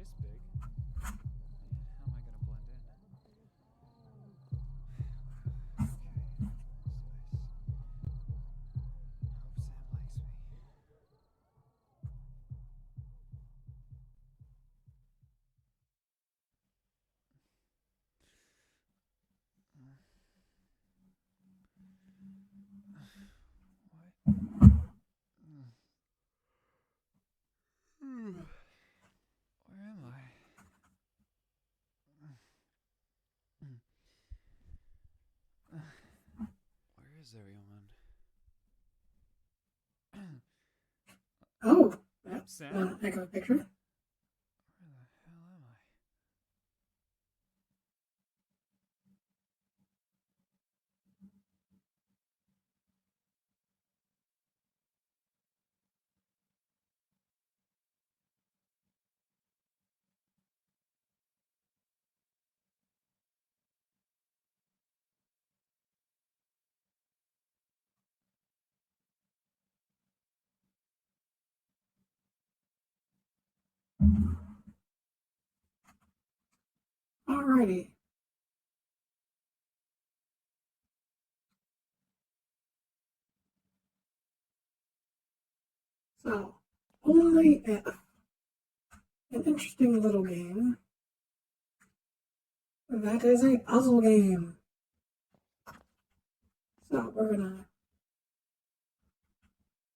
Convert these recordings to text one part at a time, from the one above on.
this big. How am I gonna blend in? Okay, what's this? Hope Sam likes me. What? Where am I? Where is everyone? Oh, that's Sam? one heck of a picture. Where the hell am I? Alrighty. So, only if an interesting little game. That is a puzzle game. So, we're gonna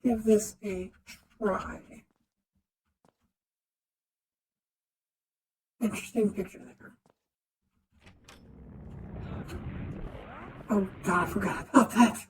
give this a try. Interesting picture there. Oh god, I forgot about that.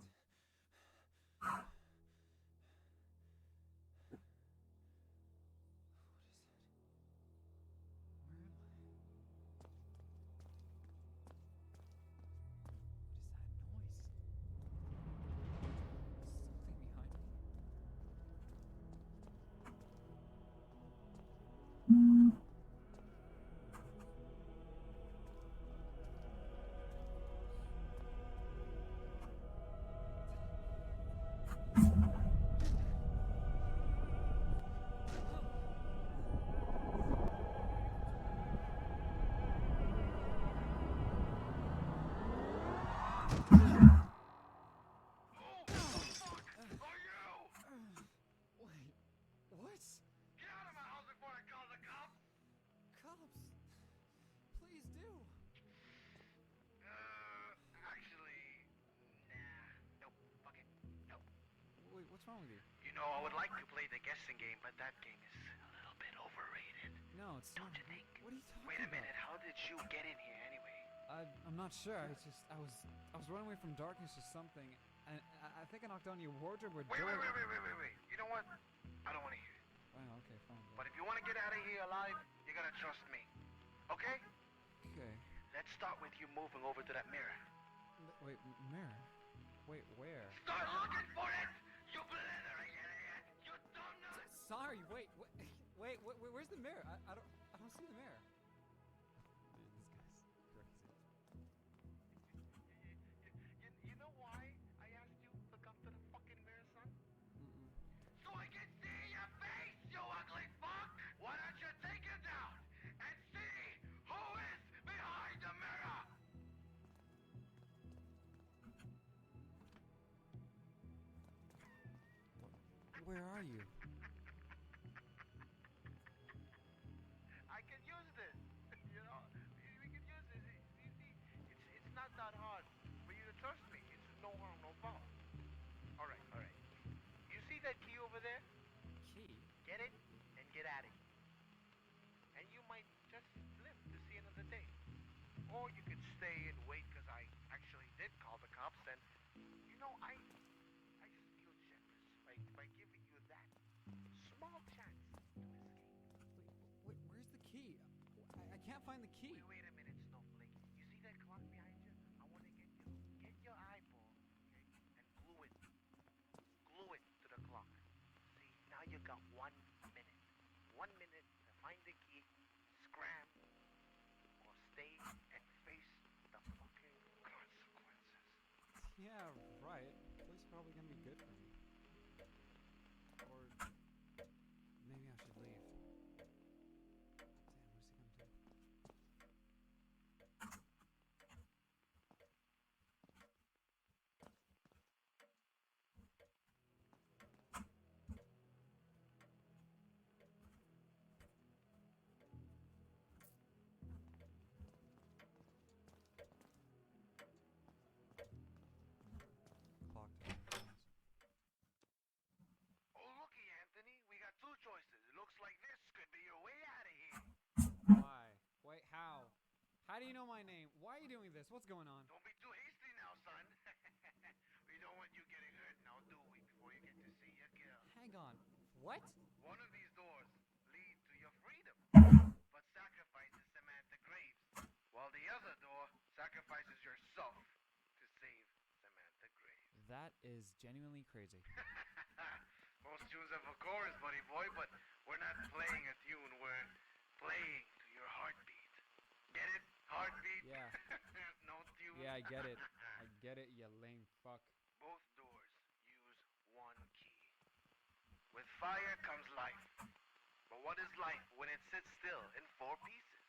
What's wrong with you? You know, I would like to play the guessing game, but that game is a little bit overrated. No, it's Don't not. you think? What are you talking Wait a about? minute, how did you get in here anyway? I'm not sure. I was running away from darkness or something, and I think I knocked on your wardrobe or Wait, door. wait. You know what? I don't want to hear it. Oh, okay, fine. But if you want to get out of here alive, you gotta trust me. Okay? Okay. Let's start with you moving over to that mirror. Wait, mirror? Wait, where? Start looking for it! You blithering idiot! You dumb Sorry, wait, where's the mirror? I don't see the mirror. This guy's crazy. You know why I asked you to come to the fucking mirror, son? Mm-mm. So I can see your face, you ugly fuck! Why don't you take it down and see who is behind the mirror? Where are you? I can use this. You know, we can use this. See, it's not that hard for you to trust me. It's no harm, no foul. All right. You see that key over there? Key? Get it and get at it. And you might just live to see another day. Or you could stay and wait because I actually did call the cops and, you know, I just feel generous by giving you that small chance to escape. Wait, where's the key? I can't find the key. Wait a minute, Snowflake. You see that clock behind you? I want to get your eyeball, okay, and glue it to the clock. See, now you got 1 minute. 1 minute to find the key, scram, or stay and face the fucking consequences. Yeah, right. This is probably gonna be good for me. Or maybe I should leave. Damn, How do you know my name? Why are you doing this? What's going on? Don't be too hasty now, son. We don't want you getting hurt now, do we? Before you get to see your girl. Hang on. What? One of these doors lead to your freedom, but sacrifices Samantha Graves, while the other door sacrifices yourself to save Samantha Graves. That is genuinely crazy. Most tunes have a chorus, buddy boy, but we're not playing a tune. We're playing to your heartbeat. Get it? Heartbeat? Yeah. No tune? Yeah, I get it. I get it, you lame fuck. Both doors use one key. With fire comes life. But what is life when it sits still in 4 pieces?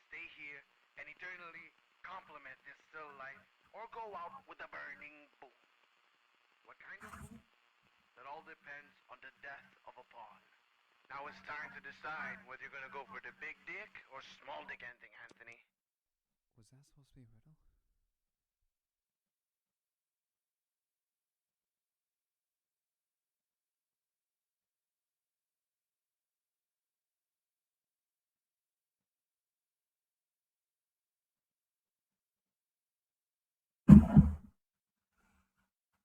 Stay here and eternally complement this still life, or go out with a burning boom. What kind of boom? That all depends on the death of a pawn. Now it's time to decide whether you're gonna go for the big dick or small dick ending, Anthony. Was that supposed to be a riddle?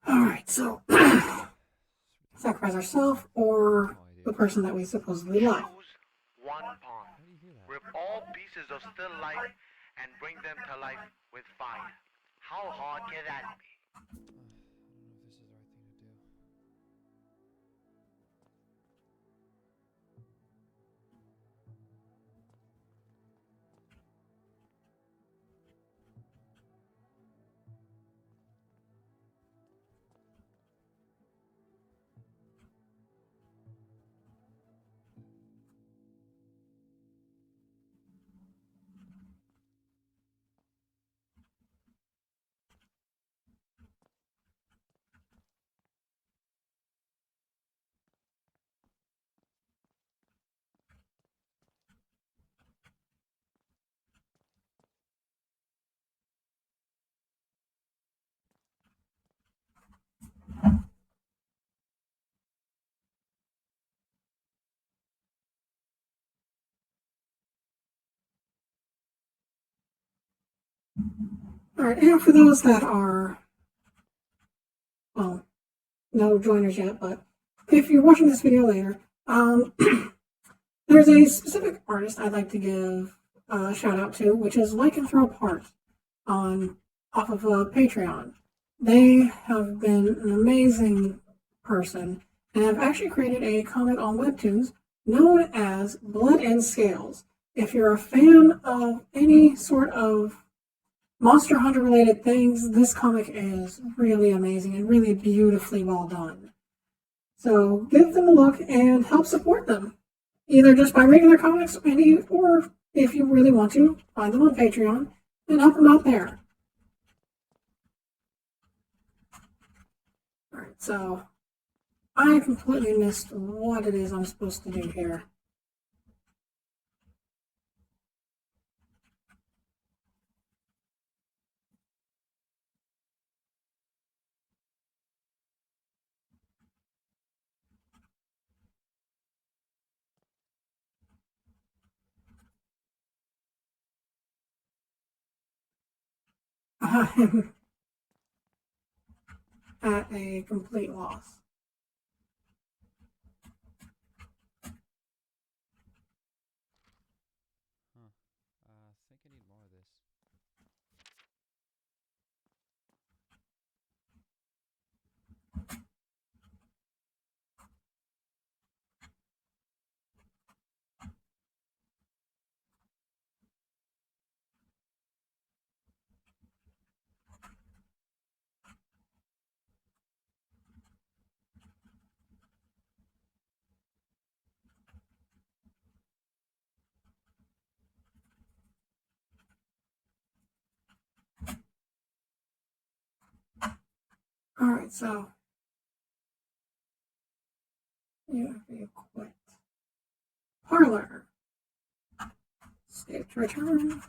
Alright, so sacrifice ourselves or the person that we supposedly love. Choose one pawn. How do you hear that? Rip all pieces of still life and bring them to life with fire. How hard can that be? I don't know if this is the right thing to do. Alright, and for those that are, well, no joiners yet, but if you're watching this video later, there's a specific artist I'd like to give a shout out to, which is Like and Throw Apart off of Patreon. They have been an amazing person and have actually created a comic on Webtoons known as Blood and Scales. If you're a fan of any sort of Monster Hunter related things, this comic is really amazing and really beautifully well done. So give them a look and help support them, either just by reading their comics, or if you really want to, find them on Patreon and help them out there. Alright, so I completely missed what it is I'm supposed to do here. I'm at a complete loss. Huh. I think I need more of this. Alright, so you quit. Parlor. Save to return.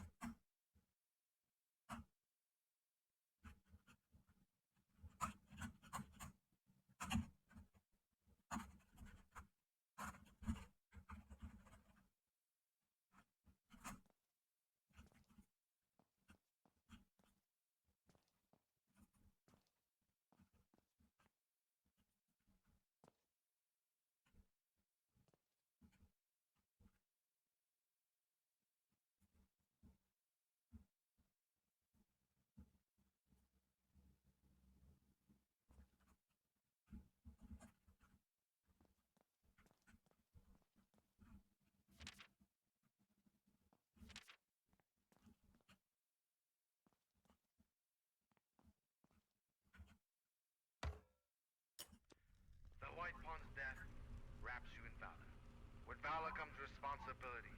power comes responsibility.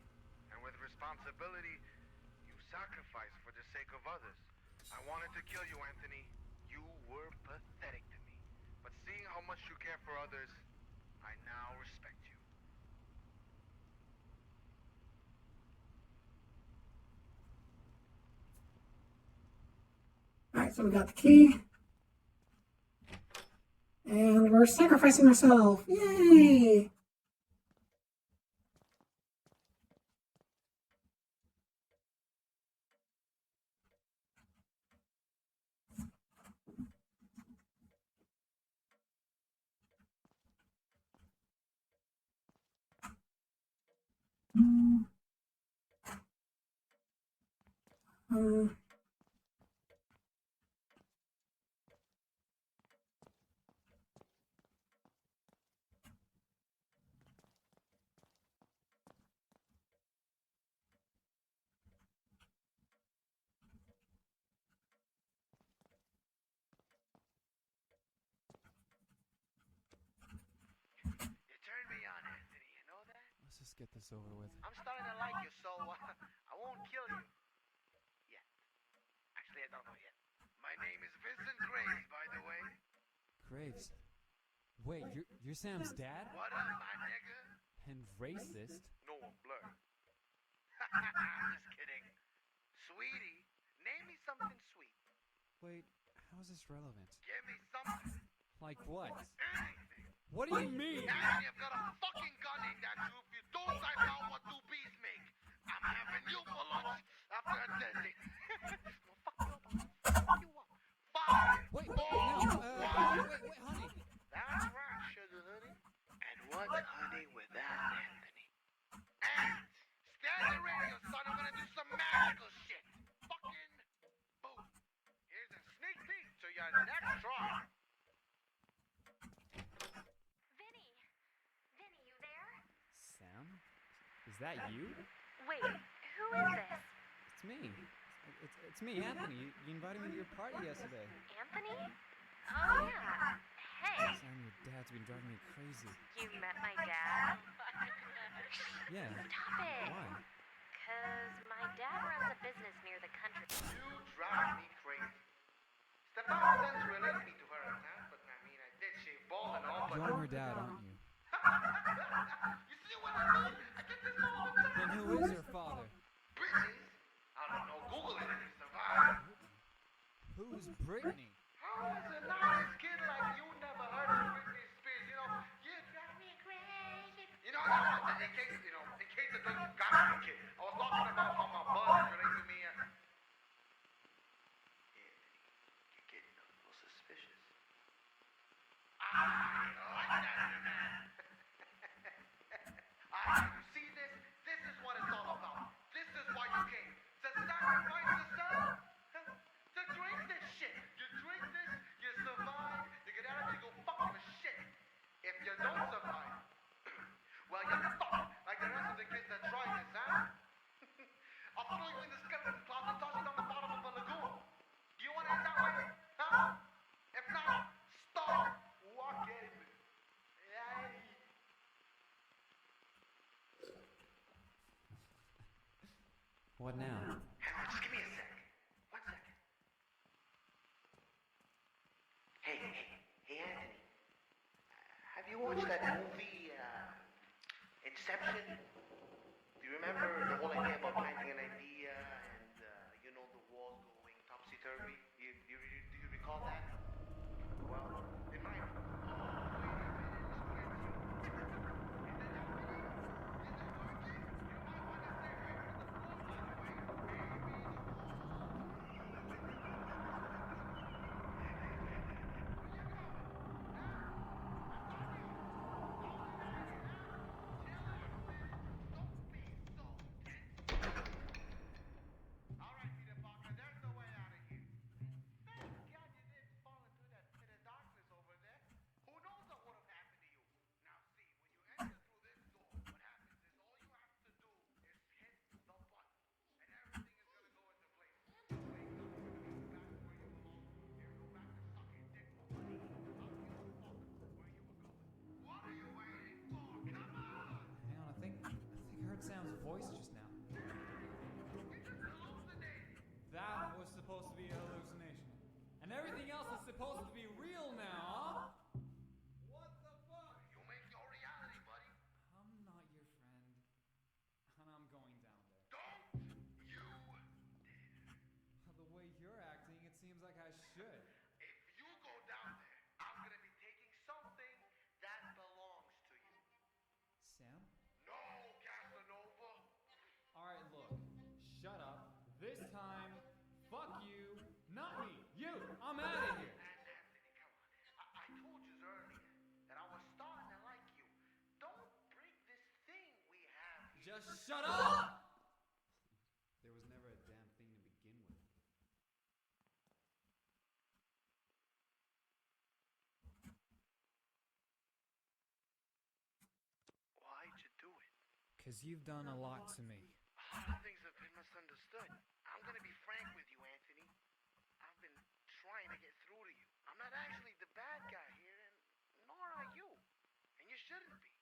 And with responsibility, you sacrifice for the sake of others. I wanted to kill you, Anthony. You were pathetic to me. But seeing how much you care for others, I now respect you. Alright, so we got the key. And we're sacrificing myself. Yay! Um, You turned me on, Anthony. You know that? Let's just get this over with. I'm starting to like you, so I won't kill you. Yet. Actually, I don't know yet. My name is Vincent Graves, by the way. Graves. Wait, you're Sam's dad? What up, my nigga? And racist? No, I'm Blur. Just kidding. Sweetie, name me something sweet. Wait, how is this relevant? Give me something. Like what? Anything. What do you mean? Anthony, I've got a fucking gun in that you. If you don't find out what two bees make, I'm having you for lunch after attending. Fuck you up. Five. Wait, four, no, one. wait, honey. That's right, sugar honey. And what's honey without Anthony? And stand the radio, son. I'm gonna do some magical shit. Fucking boom. Here's a sneak peek to your next try. Vinny, you there? Sam? Is that you? Wait, who is this? It's me. It's me, Anthony. You invited me to your party yesterday. Anthony? Oh yeah. Hey, Sam, your dad's been driving me crazy. you met my dad? Yeah. Stop it. Why? Cause my dad runs a business near the country. You drive me crazy. Stefan sends related me to her account, but I mean, I did shave bald and all, but... You're her dad, aren't you? You see what I mean? I get this all the time. Then who is your father? Bitches? I don't know. Google it and you survive. Who's Brittany? How is a nice kid like you never heard of Britney Spears? You know, you drive me crazy. You know, in case it doesn't got me, kid. I was talking about how my buzz relates to me. Anthony, you're getting a little suspicious. I like that, man. You see this? This is what it's all about. This is why you came. To sacrifice yourself. To drink this shit. You drink this, you survive, you get out of it, you go fuck your shit. If you don't survive, well, you're fucked. Like the rest of the kids that tried this, huh? I'll throw you in the skeleton closet and toss you down the bottom of a lagoon. Do you want to end that way? Huh? If not, stop walking. Yay. What now? Hang on, just give me a sec. 1 second. Hey, Anthony. Have you watched that movie, Inception? Do you remember the whole idea about planting an idea and, the walls going topsy-turvy? Do you recall that? Well, in my... Alright, Peter Parker, there's no way out of here. Thank God you didn't Everything else is supposed to be real now, huh? What the fuck? You make your reality, buddy. I'm not your friend, and I'm going down there. Don't you The way you're acting, it seems like I should. If you go down there, I'm gonna be taking something that belongs to you. Sam? No, Casanova. Alright, look. Shut up. This time, fuck you. Not me. You. I'm out of here. Anthony, come on. I told you earlier that I was starting to like you. Don't break this thing we have here. Just shut up! There was never a damn thing to begin with. Why'd you do it? Because you've done a lot to me. A lot of things have been misunderstood. I'm gonna be frank with you, Anthony. I've been trying to get through to you. I'm not actually the bad guy here, and nor are you. And you shouldn't be.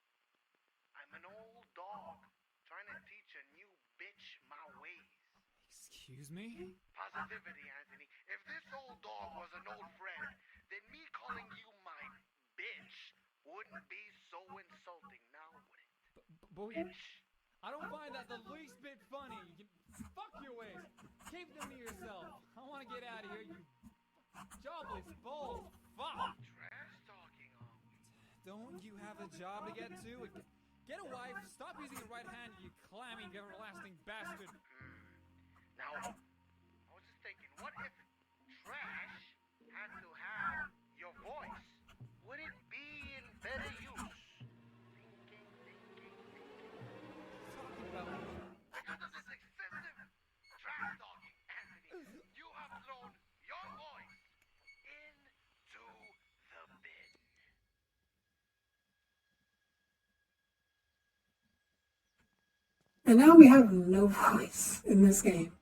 I'm an old dog trying to teach a new bitch my ways. Excuse me? Positivity, Anthony. If this old dog was an old friend, then me calling you my bitch wouldn't be so insulting, now would it? But Bitch. I don't find that the least bit funny. You can fuck your ways. Keep them to yourself. I want to get out of here, you jobless bold fuck. Trash talking on me. Don't you have a job to get to? Get a wife. Stop using your right hand, you clammy, everlasting bastard. Now, I was just thinking, what if Trash had to have your voice? Would it be in better use? Talking about Because of this excessive trash talking, Anthony, you have thrown your voice into the bin. And now we have no voice in this game.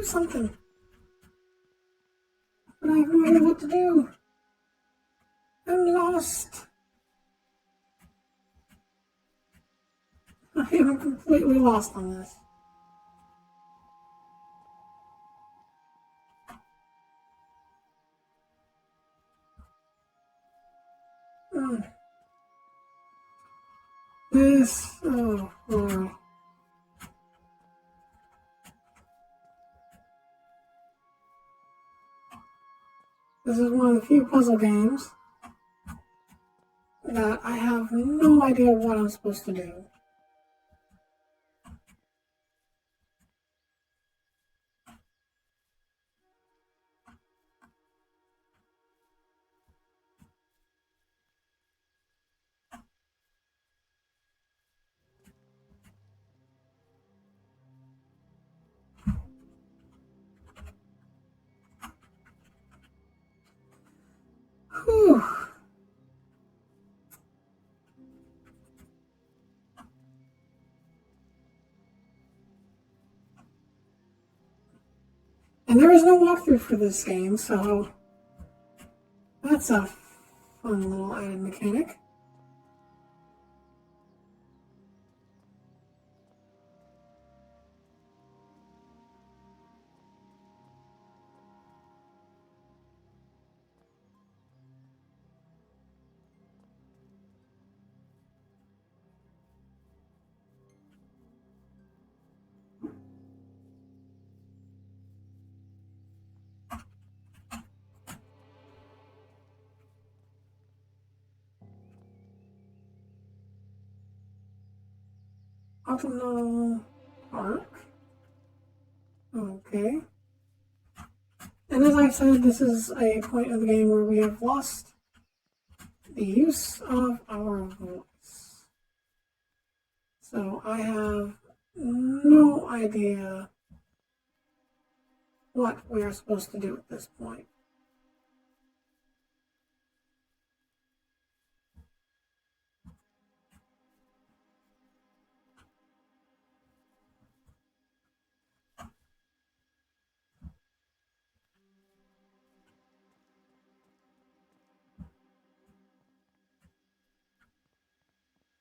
something. But I have no idea what to do. I'm lost. I am completely lost on this. Oh boy. This is one of the few puzzle games that I have no idea what I'm supposed to do. Whew. And there is no walkthrough for this game, so that's a fun little added mechanic. Autumnal Park. Okay. And as I said, this is a point of the game where we have lost the use of our voice. So I have no idea what we are supposed to do at this point.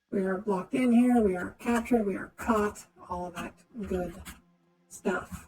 We are blocked in here, we are captured, we are caught, all of that good stuff.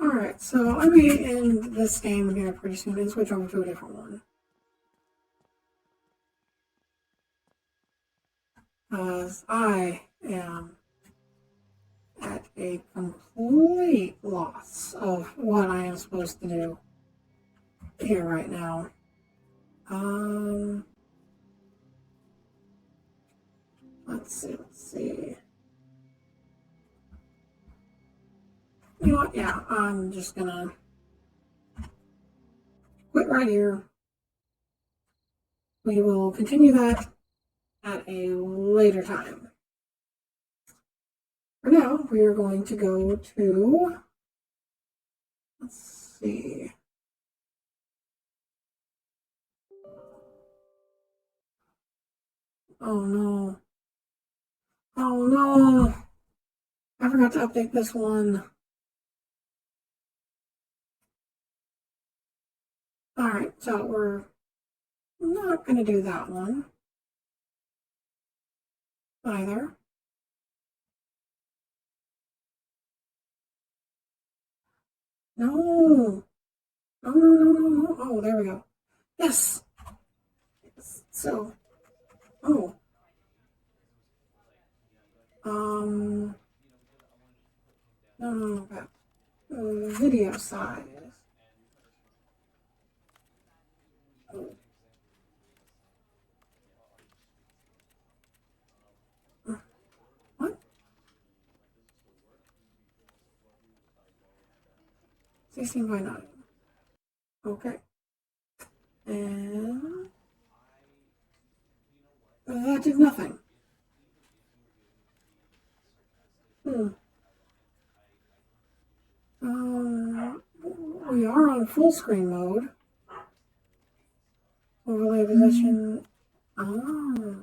Alright, so I may end this game here pretty soon and switch over to a different one. Because I am at a complete loss of what I am supposed to do here right now. Let's see. You know what? Yeah, I'm just gonna quit right here. We will continue that at a later time. For now, we are going to go to, let's see. Oh no. Oh no. I forgot to update this one. Alright, so we're not going to do that one either. No. No. Oh, there we go. Yes. So, oh, no, about video size. Oh. What? 16 by 9. Okay. And that did nothing. We are on full screen mode. Overlay position. Oh.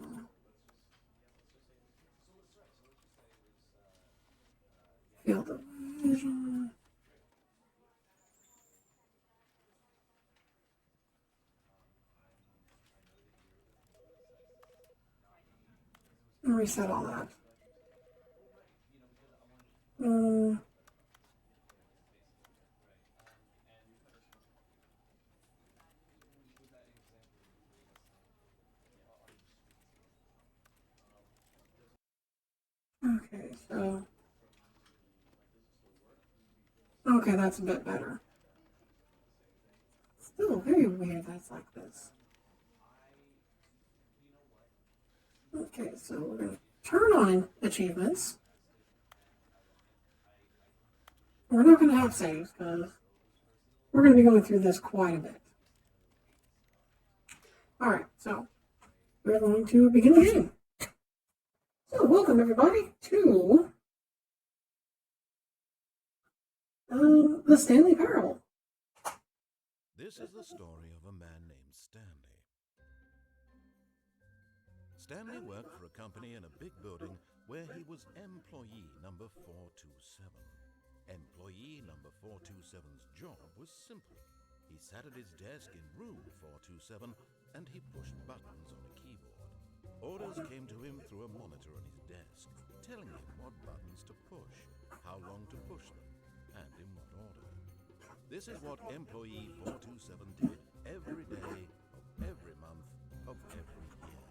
Field of vision. Reset all that. Okay, so. Okay, that's a bit better. Still very weird that's like this. Okay, so we're going to turn on achievements. We're not going to have saves because we're going to be going through this quite a bit. Alright, so we're going to begin the game. So welcome everybody to the Stanley Parable. This is the story of a man named Stanley. Stanley worked for a company in a big building where he was employee number 427. Employee number 427's job was simple. He sat at his desk in room 427 and he pushed buttons on a keyboard. Orders came to him through a monitor on his desk, telling him what buttons to push, how long to push them, and in what order. This is what employee 427 did every day of every month of every year.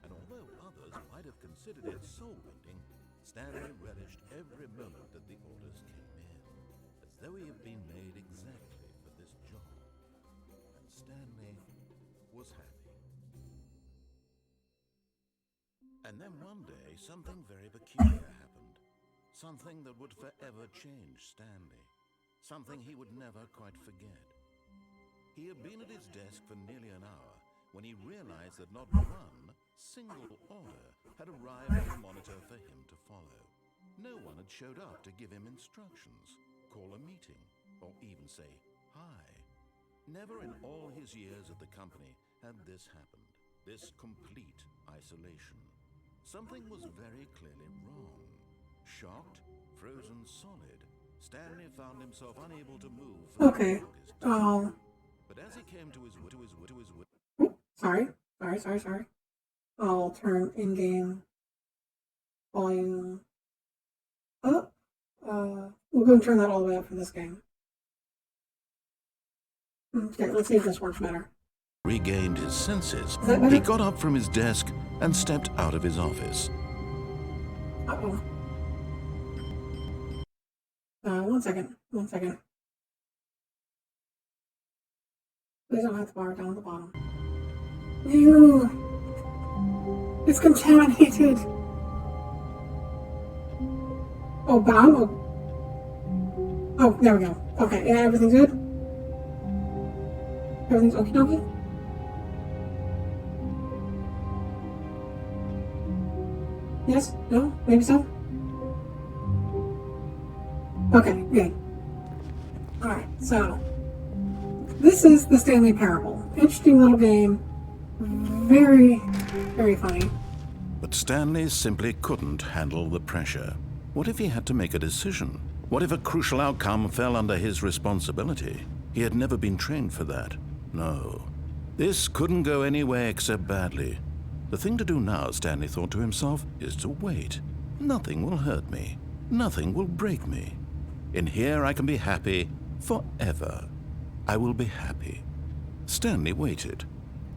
And although others might have considered it soul-bending, Stanley relished every moment that the orders came in, as though he had been made exactly for this job. And Stanley was happy. And then one day, something very peculiar happened. Something that would forever change Stanley. Something he would never quite forget. He had been at his desk for nearly an hour when he realized that not one single order had arrived on the monitor for him to follow. No one had showed up to give him instructions, call a meeting, or even say hi. Never in all his years at the company had this happened, this complete isolation. Something was very clearly wrong. Shocked, frozen solid, Stanley found himself unable to move for Okay. the longest time. But as he came to his Sorry. I'll turn in-game volume up. We'll go and turn that all the way up for this game. Okay, let's see if this works better. regained his senses, Is that better? he got up from his desk and stepped out of his office. Uh-oh. One second. Please don't have the bar down at the bottom. Ew! It's contaminated! Oh, but I'm Oh, there we go. Okay, yeah, everything's good? Everything's okie dokie? Yes? No? Maybe so? Okay, good. Alright, so this is the Stanley Parable. Interesting little game. Very, very funny. But Stanley simply couldn't handle the pressure. What if he had to make a decision? What if a crucial outcome fell under his responsibility? He had never been trained for that. No. This couldn't go anywhere except badly. The thing to do now, Stanley thought to himself, is to wait. Nothing will hurt me. Nothing will break me. In here I can be happy forever. I will be happy. Stanley waited.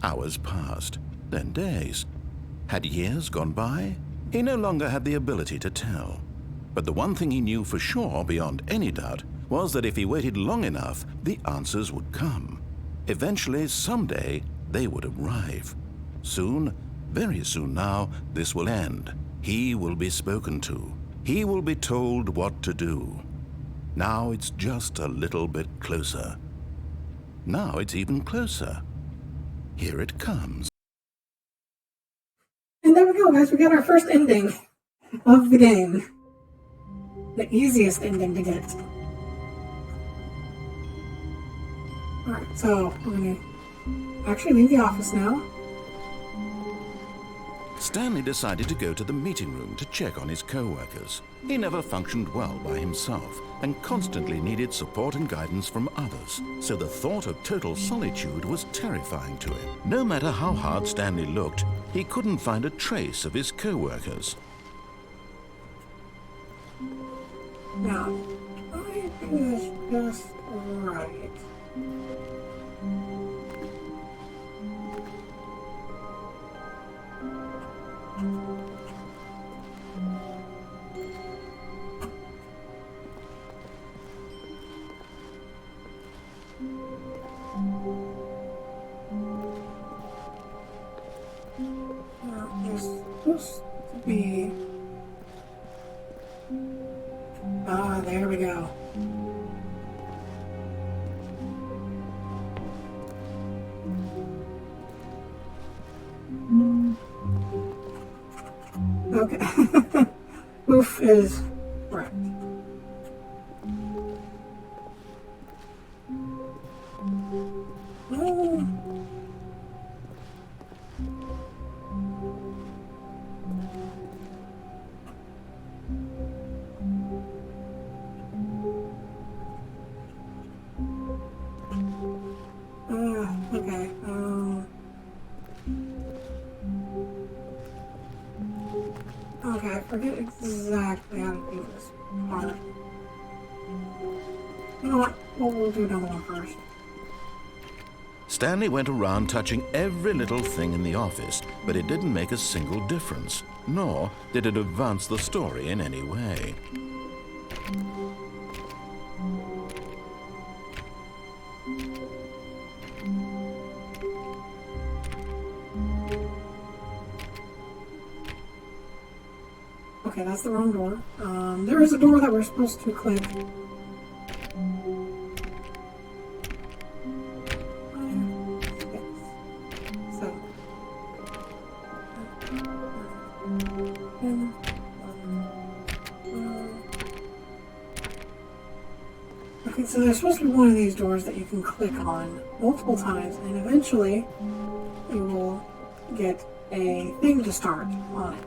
Hours passed. then days. Had years gone by? He no longer had the ability to tell. But the one thing he knew for sure, beyond any doubt, was that if he waited long enough, the answers would come. Eventually, someday, they would arrive. Soon, very soon now, this will end. He will be spoken to. He will be told what to do. Now it's just a little bit closer. Now it's even closer. Here it comes. And there we go, guys. We got our first ending of the game. The easiest ending to get. Alright, so we're going to actually leave the office now. Stanley decided to go to the meeting room to check on his co-workers. He never functioned well by himself and constantly needed support and guidance from others, so the thought of total solitude was terrifying to him. No matter how hard Stanley looked, he couldn't find a trace of his co-workers. Now, I do this just right. There's supposed to be... Ah, there we go. Okay. Oof is right. Okay. Okay, I forget exactly how to do this part. You know what? We'll do another one first. Stanley went around touching every little thing in the office, but it didn't make a single difference, nor did it advance the story in any way. Okay, that's the wrong door. There is a door that we're supposed to click. Okay, so there's supposed to be one of these doors that you can click on multiple times, and eventually you will get a thing to start on it.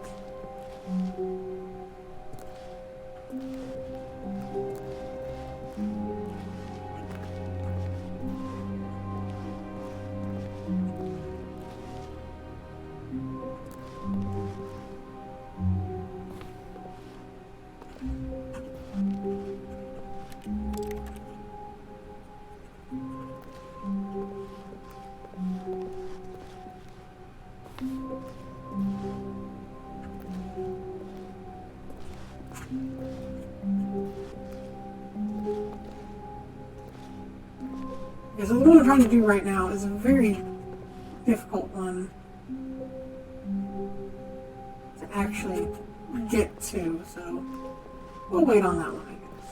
Okay, so the one I'm trying to do right now is a very difficult one to actually get to, so we'll wait on that one, I guess.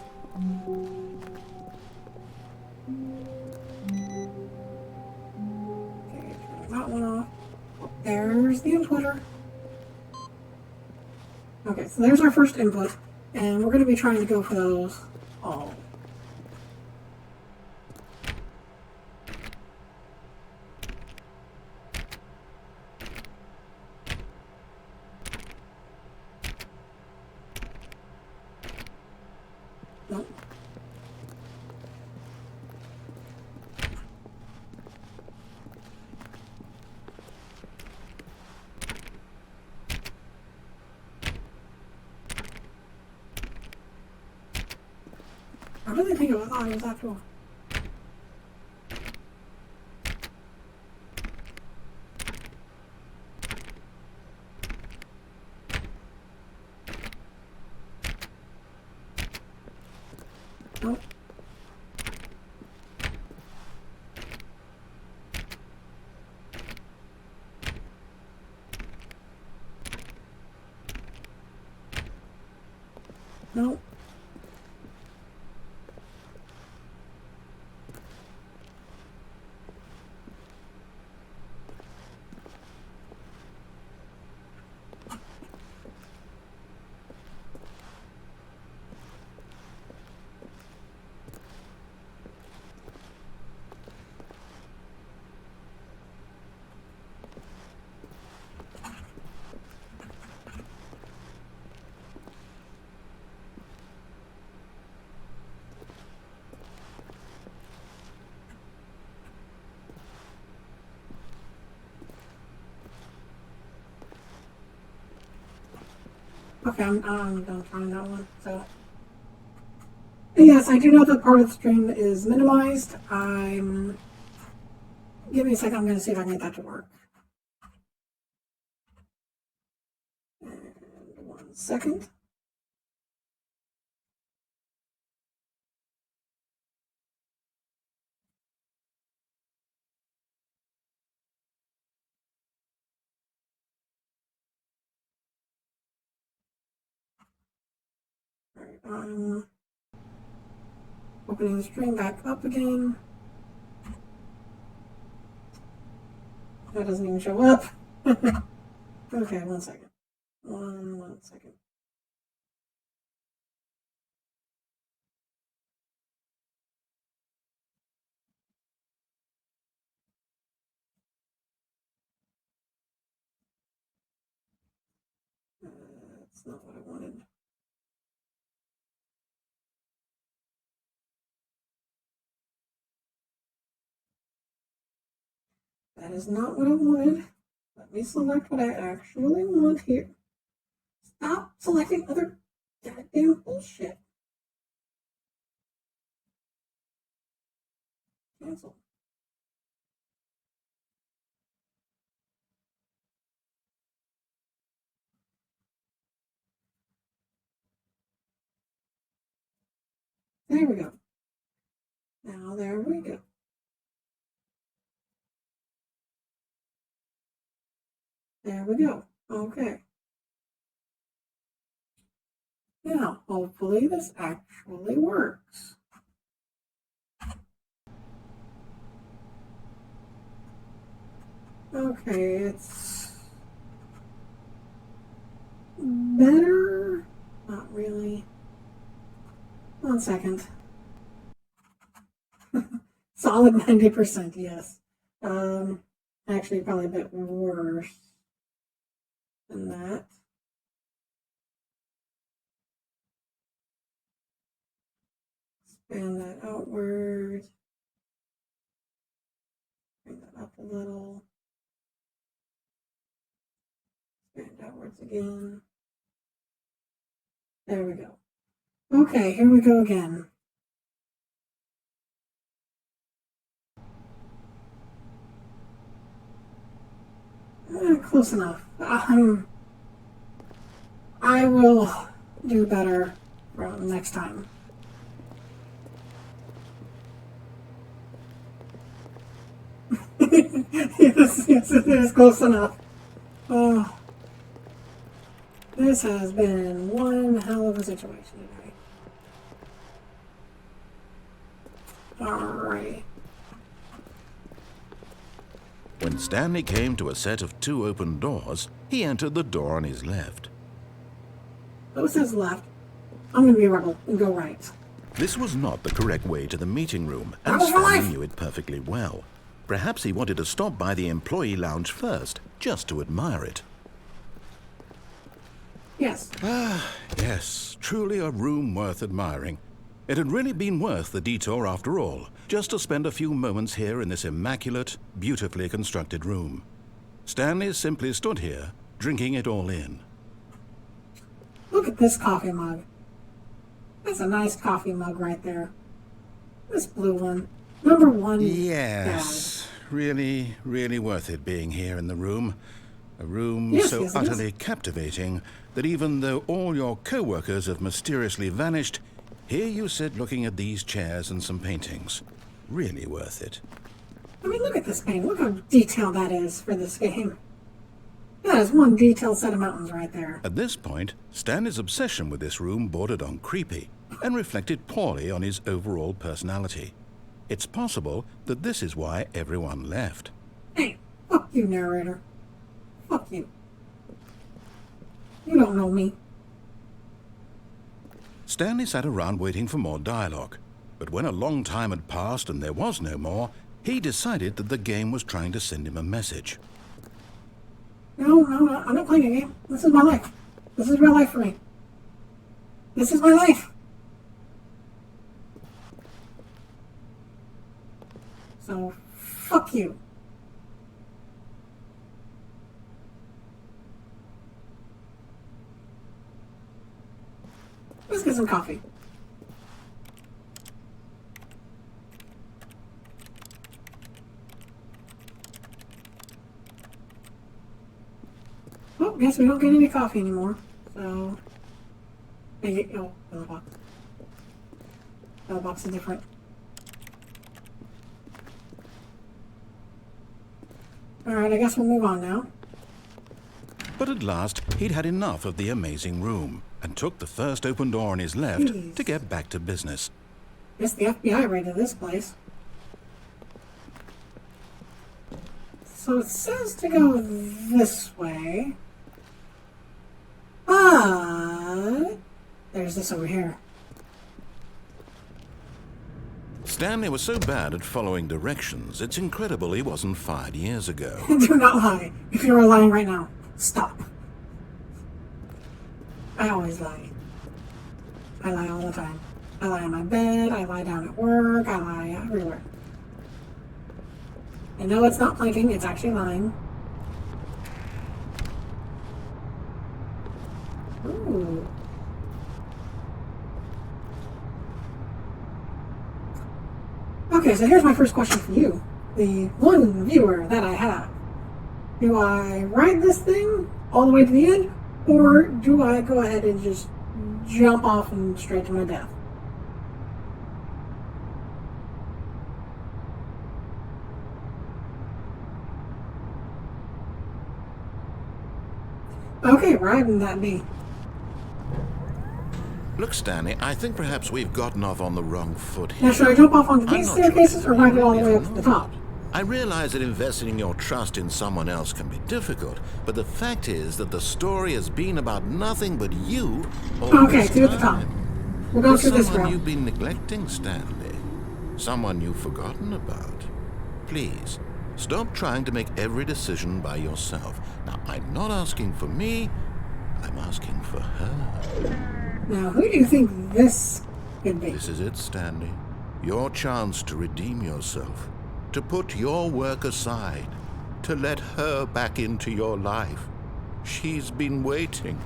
Okay, turn that one off. There's the inputter. Okay, so there's our first input, and we're going to be trying to go for those all. Nope. I really think it was that cool. Nope. Nope. Okay, I'm done trying that one. So, yes, I do know that part of the stream is minimized. Give me a second. I'm going to see if I can get that to work. And 1 second. Alright, opening the stream back up again. That doesn't even show up. Okay, 1 second. One second. That's not what I wanted. That is not what I wanted. Let me select what I actually want here. Stop selecting other goddamn bullshit. Cancel. There we go. Now there we go. There we go. Okay. Now, hopefully this actually works. Okay, it's better. Not really. 1 second. Solid 90%, yes. Actually, probably a bit worse than that. Expand that outward. Bring that up a little. Expand outwards again. There we go. Okay, here we go again. Close enough. I will do better from next time. yes, it is close enough. Oh, this has been one hell of a situation today. Alrighty. When Stanley came to a set of 2 open doors, he entered the door on his left. Oh, it says left. I'm going to be a rebel and go right. This was not the correct way to the meeting room, and Rebel for life! Stanley knew it perfectly well. Perhaps he wanted to stop by the employee lounge first, just to admire it. Yes. Yes, truly a room worth admiring. It had really been worth the detour after all, just to spend a few moments here in this immaculate, beautifully constructed room. Stanley simply stood here, drinking it all in. Look at this coffee mug. That's a nice coffee mug right there. This blue one. Number 1. Yes, really, really worth it being here in the room. A room Yes, so yes, it utterly captivating that even though all your co-workers have mysteriously vanished, Here you sit looking at these chairs and some paintings. Really worth it. I mean, look at this painting. Look how detailed that is for this game. That is one detailed set of mountains right there. At this point, Stanley's obsession with this room bordered on creepy and reflected poorly on his overall personality. It's possible that this is why everyone left. Hey, fuck you, narrator. Fuck you. You don't know me. Stanley sat around waiting for more dialogue, but when a long time had passed and there was no more, he decided that the game was trying to send him a message. No, I'm not playing a game. This is my life. This is real life for me. This is my life. So, fuck you. Let's get some coffee. Well, guess we don't get any coffee anymore. So, maybe, oh, another box. Another box is different. Alright, I guess we'll move on now. But at last, he'd had enough of the amazing room and took the first open door on his left Jeez. to get back to business. Guess the FBI raided this place. So it says to go this way. But there's this over here. Stanley was so bad at following directions, it's incredible he wasn't fired years ago. Do not lie. If you are lying right now, stop. I always lie. I lie all the time. I lie on my bed, I lie down at work, I lie everywhere. And no, it's not planking, it's actually lying. Ooh. Okay, so here's my first question for you. The one viewer that I have. Do I ride this thing all the way to the end? Or do I go ahead and just jump off and straight to my death? Okay, riding that bee. Look, Stanley, I think perhaps we've gotten off on the wrong foot here. Now, should I jump off onto I'm these not sure staircases or ride it all the if way or up to the not. top? I realize that investing your trust in someone else can be difficult, but the fact is that the story has been about nothing but you all Okay, this two at the top. time. We'll go through this Someone route. you've been neglecting, Stanley. Someone you've forgotten about. Please, stop trying to make every decision by yourself. Now, I'm not asking for me, I'm asking for her. Now, who do you think this could be? This is it, Stanley. Your chance to redeem yourself. To put your work aside. To let her back into your life. She's been waiting.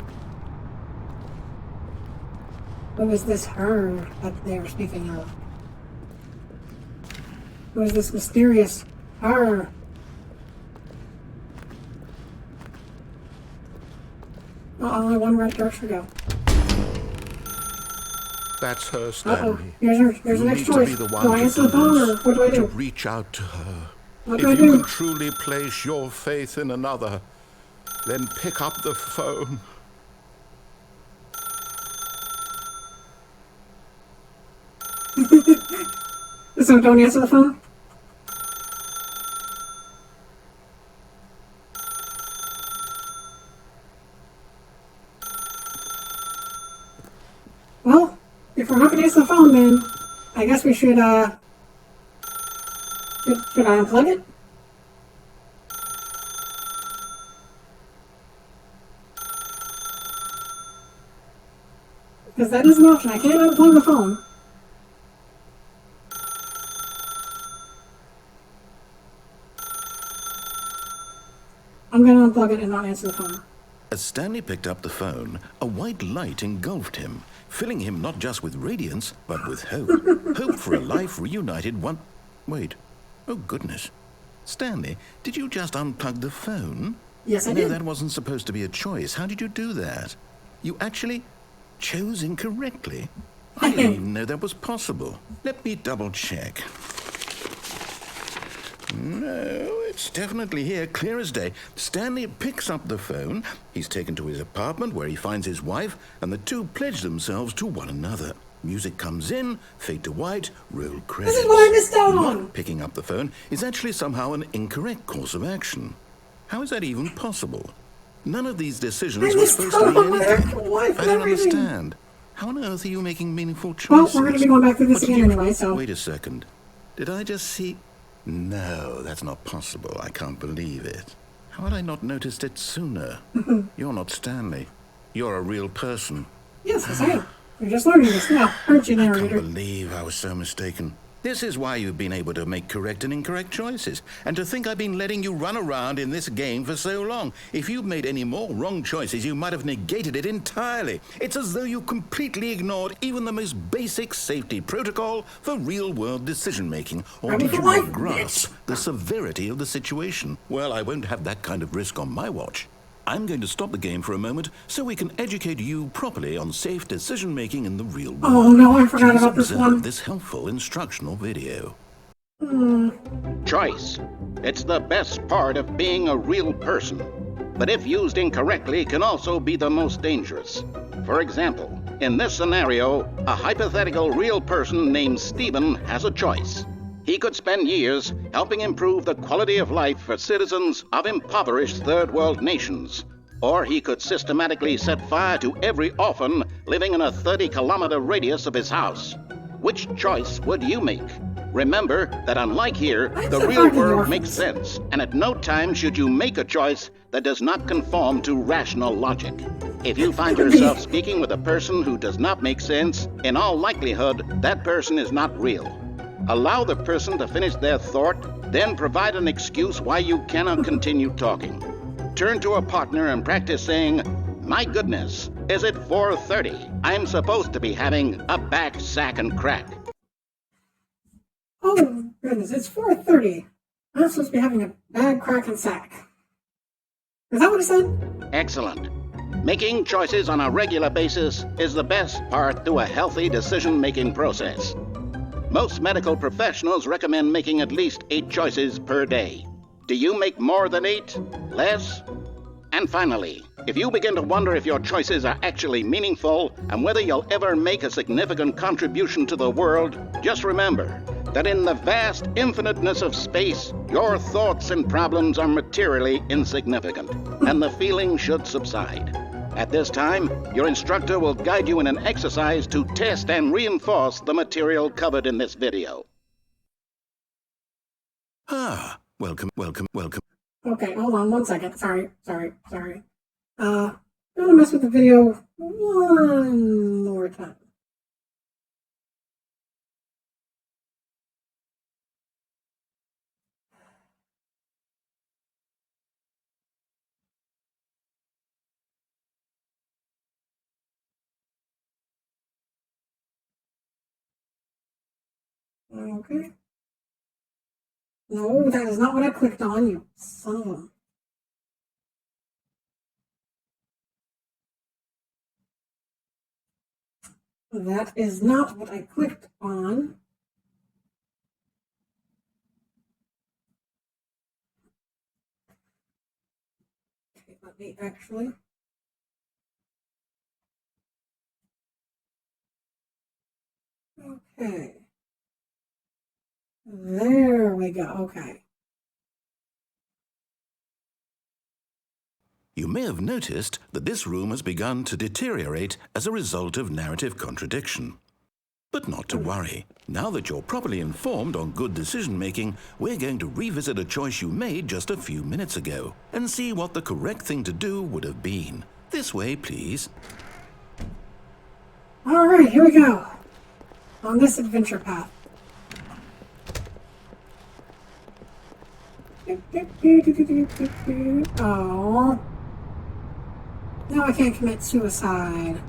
Who is this her that they were speaking of? Who is this mysterious her? Well, only one right direction to go. That's her, Uh-oh. Stanley. There's the You next need to choice. be the one Do I to answer do the phone or this, what do I to do? reach out to her. What If do I you do? can truly place your faith in another, then pick up the phone. So don't answer the phone? Well, if we're not gonna answer the phone, then I guess we should, should I unplug it? Because that is an option. I can't unplug the phone. I'm gonna unplug it and not answer the phone. As Stanley picked up the phone, a white light engulfed him, filling him not just with radiance, but with hope. Hope for a life reunited one... Wait. Oh, goodness. Stanley, did you just unplug the phone? Yes, I No, did. that wasn't supposed to be a choice. How did you do that? You actually chose incorrectly. I didn't even know that was possible. Let me double check. No, it's definitely here, clear as day. Stanley picks up the phone. He's taken to his apartment where he finds his wife, and the two pledge themselves to one another. Music comes in, fade to white, roll credits. This is what I missed out on. Not picking up the phone is actually somehow an incorrect course of action. How is that even possible? None of these decisions were supposed to be anything. I don't understand. How on earth are you making meaningful choices? Well, we're going to be going back through this What did again you- anyway, so... Wait a second. Did I just see... No, that's not possible. I can't believe it. How had I not noticed it sooner? You're not Stanley. You're a real person. Yes, I am. You're just learning this now, aren't you, I can't narrator? believe I was so mistaken. This is why you've been able to make correct and incorrect choices. And to think I've been letting you run around in this game for so long. If you'd made any more wrong choices, you might have negated it entirely. It's as though you completely ignored even the most basic safety protocol for real-world decision-making. Or Ready did for you life, not grasp the severity of the situation? Well, I won't have that kind of risk on my watch. I'm going to stop the game for a moment so we can educate you properly on safe decision-making in the real world. Oh no, I forgot Please about this observe one. this helpful instructional video. Choice. It's the best part of being a real person. But if used incorrectly, can also be the most dangerous. For example, in this scenario, a hypothetical real person named Stephen has a choice. He could spend years helping improve the quality of life for citizens of impoverished third world nations. Or he could systematically set fire to every orphan living in a 30-kilometer radius of his house. Which choice would you make? Remember that unlike here, the so real hard to world orphans. makes sense, and at no time should you make a choice that does not conform to rational logic. If you find yourself speaking with a person who does not make sense, in all likelihood, that person is not real. Allow the person to finish their thought, then provide an excuse why you cannot continue talking. Turn to a partner and practice saying, "My goodness, is it 4:30? I'm supposed to be having a back, sack, and crack." Oh, goodness, it's 4:30. I'm supposed to be having a bad crack and sack. Is that what it said? Excellent. Making choices on a regular basis is the best part to a healthy decision-making process. Most medical professionals recommend making at least 8 choices per day. Do you make more than 8? Less? And finally, if you begin to wonder if your choices are actually meaningful and whether you'll ever make a significant contribution to the world, just remember that in the vast infiniteness of space, your thoughts and problems are materially insignificant, and the feeling should subside. At this time, your instructor will guide you in an exercise to test and reinforce the material covered in this video. Ah, welcome. Okay, hold on 1 second. Sorry. I'm gonna mess with the video one more time. Okay. No, that is not what I clicked on, you son of a... That is not what I clicked on. Okay, let me actually... Okay. There we go, okay. You may have noticed that this room has begun to deteriorate as a result of narrative contradiction. But not to worry. Now that you're properly informed on good decision-making, we're going to revisit a choice you made just a few minutes ago and see what the correct thing to do would have been. This way, please. All right, here we go. On this adventure path. Oh. Now I can't commit suicide.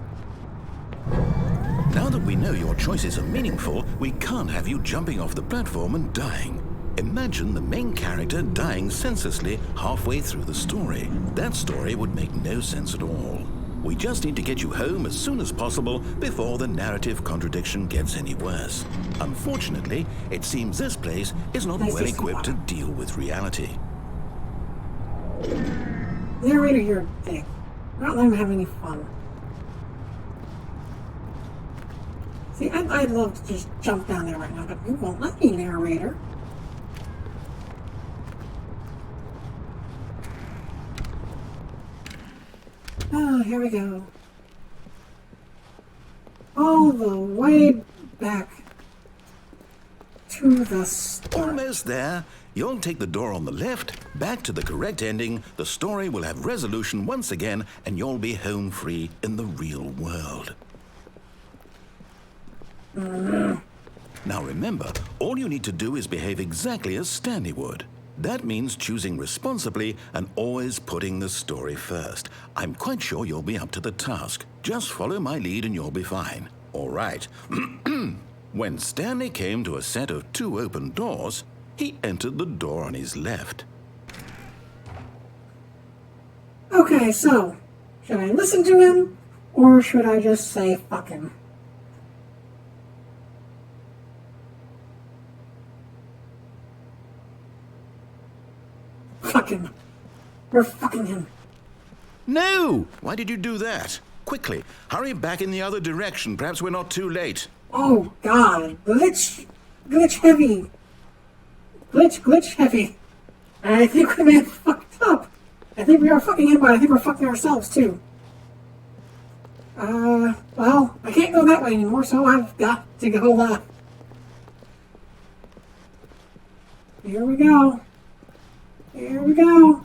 Now that we know your choices are meaningful, we can't have you jumping off the platform and dying. Imagine the main character dying senselessly halfway through the story. That story would make no sense at all. We just need to get you home as soon as possible before the narrative contradiction gets any worse. Unfortunately, it seems this place is not well equipped to deal with reality. Narrator, you're a dick. Not letting him have any fun. See, I'd love to just jump down there right now, but you won't let me, narrator. Oh, here we go. All the way back to the start. Almost there. You'll take the door on the left, back to the correct ending, the story will have resolution once again, and you'll be home free in the real world. Now remember, all you need to do is behave exactly as Stanley would. That means choosing responsibly and always putting the story first. I'm quite sure you'll be up to the task. Just follow my lead and you'll be fine. All right. When Stanley came to a set of 2 open doors, he entered the door on his left. Okay, so, should I listen to him, or should I just say fuck him? Fuck him. We're fucking him. No! Why did you do that? Quickly, hurry back in the other direction. Perhaps we're not too late. Oh, God. Glitch heavy. Glitch heavy. I think we may have fucked up. I think we are fucking him, but I think we're fucking ourselves, too. Well, I can't go that way anymore, so I've got to go left. Here we go. Here we go.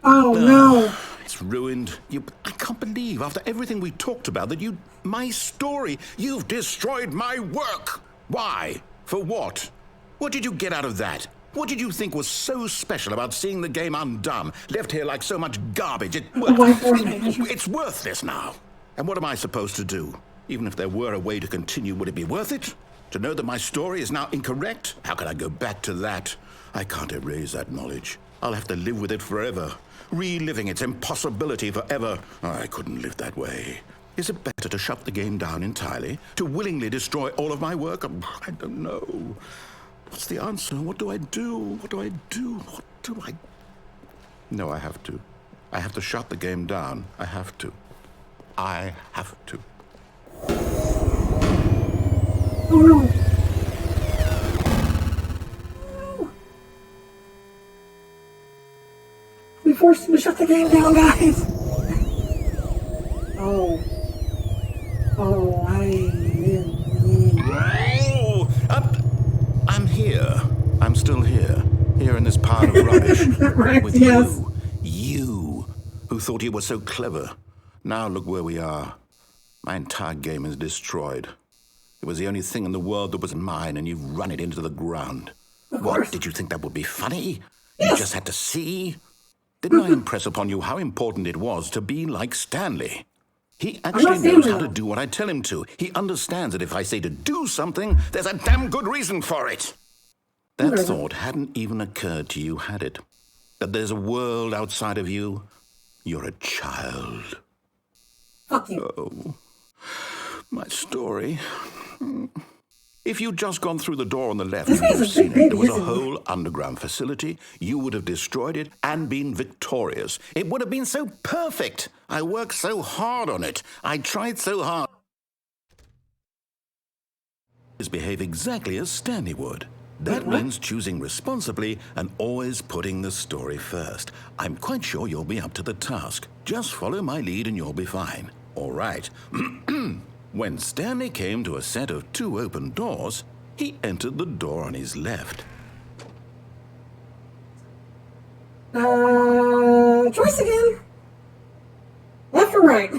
Oh, no. It's ruined. I can't believe, after everything we talked about, that my story, you've destroyed my work. Why? For what? What did you get out of that? What did you think was so special about seeing the game undone, left here like so much garbage? It's worthless now. And what am I supposed to do? Even if there were a way to continue, would it be worth it? To know that my story is now incorrect? How can I go back to that? I can't erase that knowledge. I'll have to live with it forever, reliving its impossibility forever. I couldn't live that way. Is it better to shut the game down entirely? To willingly destroy all of my work? I don't know. What's the answer? What do I do? What do I do? What do I... No, I have to. I have to shut the game down. I have to. I have to. Oh, no. We forced him to shut the game down, guys. Oh. Oh, I'm here. I'm still here. Here in this pile of rubbish. Right, with yes. You, who thought you were so clever. Now look where we are. My entire game is destroyed. It was the only thing in the world that was mine, and you've run it into the ground. What, did you think that would be funny? Yes. You just had to see? Didn't I impress upon you how important it was to be like Stanley? He actually knows how to do what I tell him to. He understands that if I say to do something, there's a damn good reason for it. That thought hadn't even occurred to you, had it? That there's a world outside of you? You're a child. Fuck you. Oh, my story. If you'd just gone through the door on the left, you would have seen it. There was a whole underground facility. You would have destroyed it and been victorious. It would have been so perfect. I worked so hard on it. I tried so hard. Behave exactly as Stanley would. That means choosing responsibly and always putting the story first. I'm quite sure you'll be up to the task. Just follow my lead and you'll be fine. All right. When Stanley came to a set of 2 open doors, he entered the door on his left. Choice again. Left or right?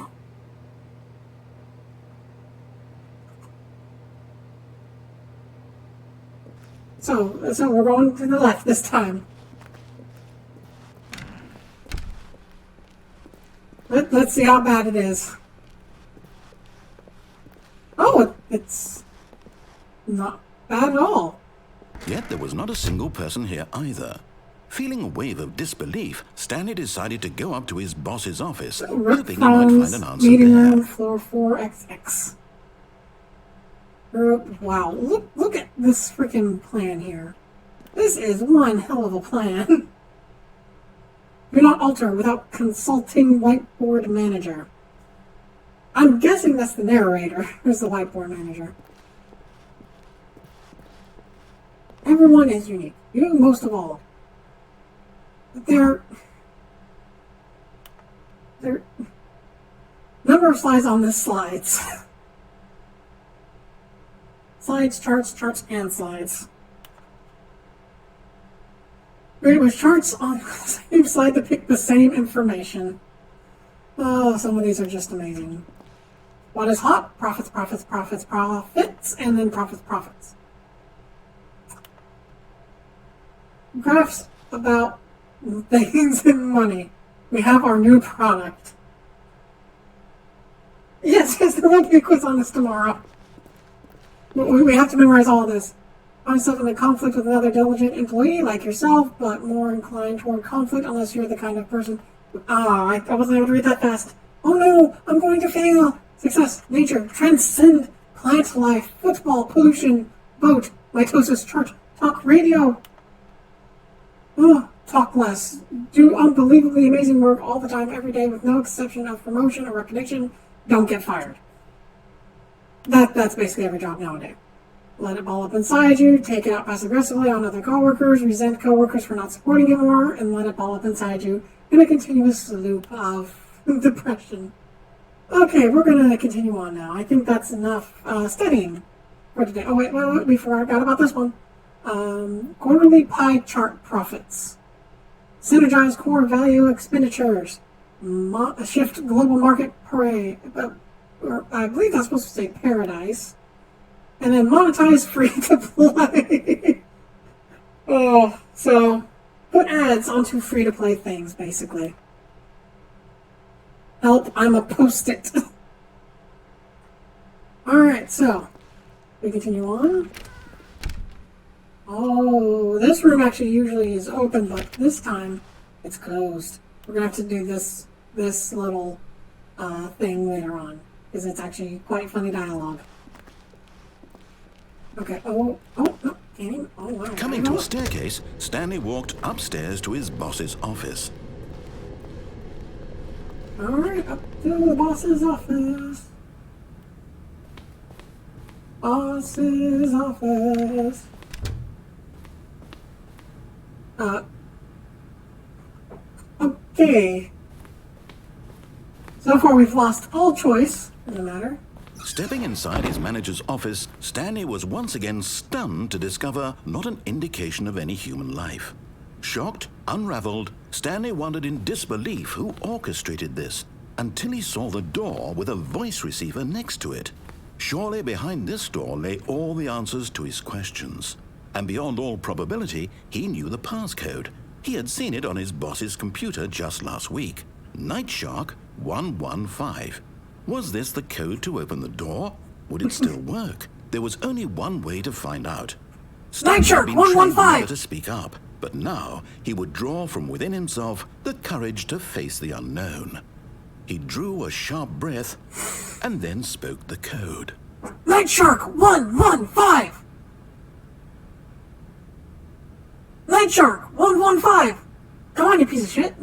So we're going to the left this time. Let's see how bad it is. Oh, it's not bad at all. Yet there was not a single person here either. Feeling a wave of disbelief, Stanley decided to go up to his boss's office, Rick hoping he might Phone's find an answer meeting there. room, floor 4XX. Wow, look at this freaking plan here. This is one hell of a plan. Do not alter without consulting whiteboard manager. I'm guessing that's the narrator. Who's the whiteboard manager? Everyone is unique. You most of all. There number of slides on this slides. Slides, charts, and slides. Pretty much charts on the same slide to pick the same information. Oh, some of these are just amazing. What is hot? Profits, and then profits. Graphs about things and money. We have our new product. Yes, there won't be a quiz on this tomorrow. We have to memorize all of this. Find yourself in a conflict with another diligent employee like yourself, but more inclined toward conflict unless you're the kind of person. I wasn't able to read that fast. Oh no, I'm going to fail. Success, nature, transcend, plant life, football, pollution, boat, mitosis, chart, talk, radio. Oh, talk less. Do unbelievably amazing work all the time, every day, with no exception of promotion or recognition. Don't get fired. That's basically every job nowadays. Let it ball up inside you, take it out passive-aggressively on other coworkers, resent coworkers for not supporting you more, and let it ball up inside you in a continuous loop of depression. Okay, we're going to continue on now. I think that's enough studying for today. Oh, wait, before I forgot about this one. Quarterly pie chart profits. Synergize core value expenditures. Shift global market parade. I believe that's supposed to say paradise. And then monetize free to play. Oh, so put ads onto free to play things, basically. Help, I'm a post-it. Alright, so we continue on. Oh, this room actually usually is open, but this time it's closed. We're gonna have to do this little thing later on, because it's actually quite funny dialogue. Okay, oh, no, can't even, oh wow. Coming to a staircase, Stanley walked upstairs to his boss's office. Alright, up to the boss's office. Boss's office. Okay. So far we've lost all choice in the matter. Stepping inside his manager's office, Stanley was once again stunned to discover not an indication of any human life. Shocked, unraveled, Stanley wondered in disbelief who orchestrated this, until he saw the door with a voice receiver next to it. Surely behind this door lay all the answers to his questions. And beyond all probability, he knew the passcode. He had seen it on his boss's computer just last week. Nightshark 115. Was this the code to open the door? Would it still work? There was only one way to find out. Nightshark 115! To speak up, but now he would draw from within himself the courage to face the unknown. He drew a sharp breath and then spoke the code. Nightshark 115! Nightshark 115! Come on, you piece of shit.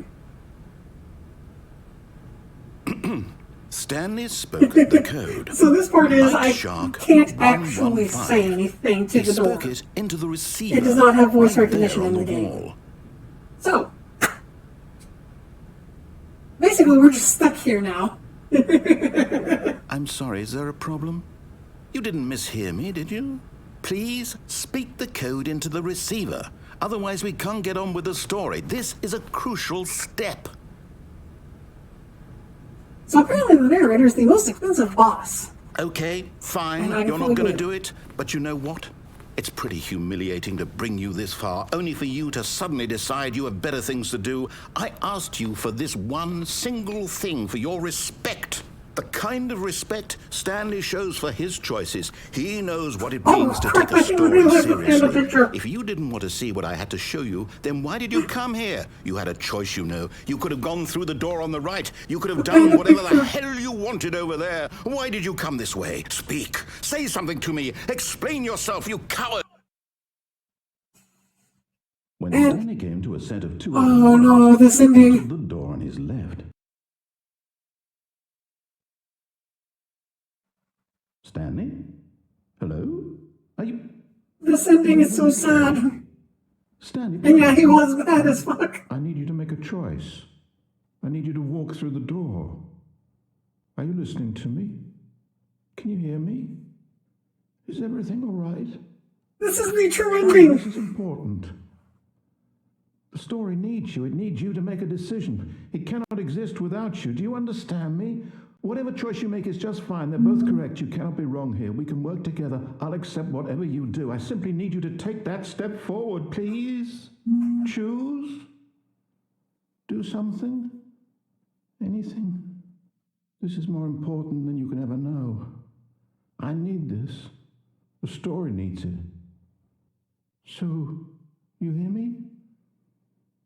Stanley spoke the code. So this part is I Nightshark can't actually 115. say anything to He the door. spoke it into the receiver. It does not have voice right recognition there in on the game. wall. So, basically we're just stuck here now. I'm sorry, is there a problem? You didn't mishear me, did you? Please speak the code into the receiver. Otherwise we can't get on with the story. This is a crucial step. So apparently the narrator is the most expensive boss. Okay, fine, And I you're not fully going to agree. do it, but you know what? It's pretty humiliating to bring you this far, only for you to suddenly decide you have better things to do. I asked you for this one single thing, for your respect. The kind of respect Stanley shows for his choices. He knows what it means to take a story seriously. If you didn't want to see what I had to show you, then why did you come here? You had a choice, you know. You could have gone through the door on the right. You could have done whatever the hell you wanted over there. Why did you come this way? Speak. Say something to me. Explain yourself, you coward. When Stanley came to a set of two... Oh no, this ending. The door on his left. Stanley? Hello? Are you... This ending is so sad. Stanley? And yeah, he was bad as fuck. I need you to make a choice. I need you to walk through the door. Are you listening to me? Can you hear me? Is everything all right? This is the true ending. This is important. The story needs you. It needs you to make a decision. It cannot exist without you. Do you understand me? Whatever choice you make is just fine. They're both correct. You cannot be wrong here. We can work together. I'll accept whatever you do. I simply need you to take that step forward, please. Choose. Do something. Anything. This is more important than you can ever know. I need this. The story needs it. So, you hear me?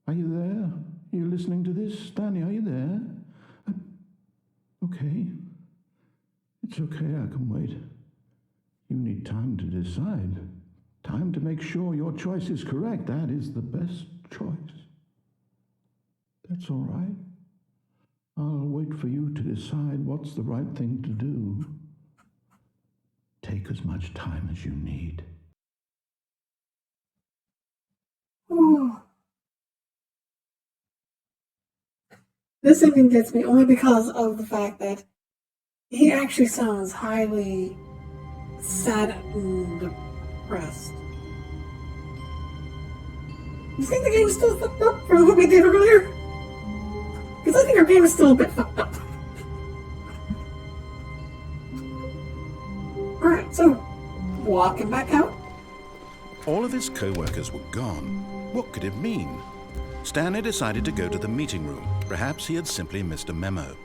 Are you there? Are you listening to this? Stanley, are you there? Okay. It's okay, I can wait. You need time to decide. Time to make sure your choice is correct. That is the best choice. That's all right. I'll wait for you to decide what's the right thing to do. Take as much time as you need. Oh. This ending gets me only because of the fact that he actually sounds highly sad and depressed. You think the game's still fucked up from what we did earlier? Because I think our game is still a bit fucked up. Alright, so, walking back out. All of his co-workers were gone. What could it mean? Stanley decided to go to the meeting room. Perhaps he had simply missed a memo.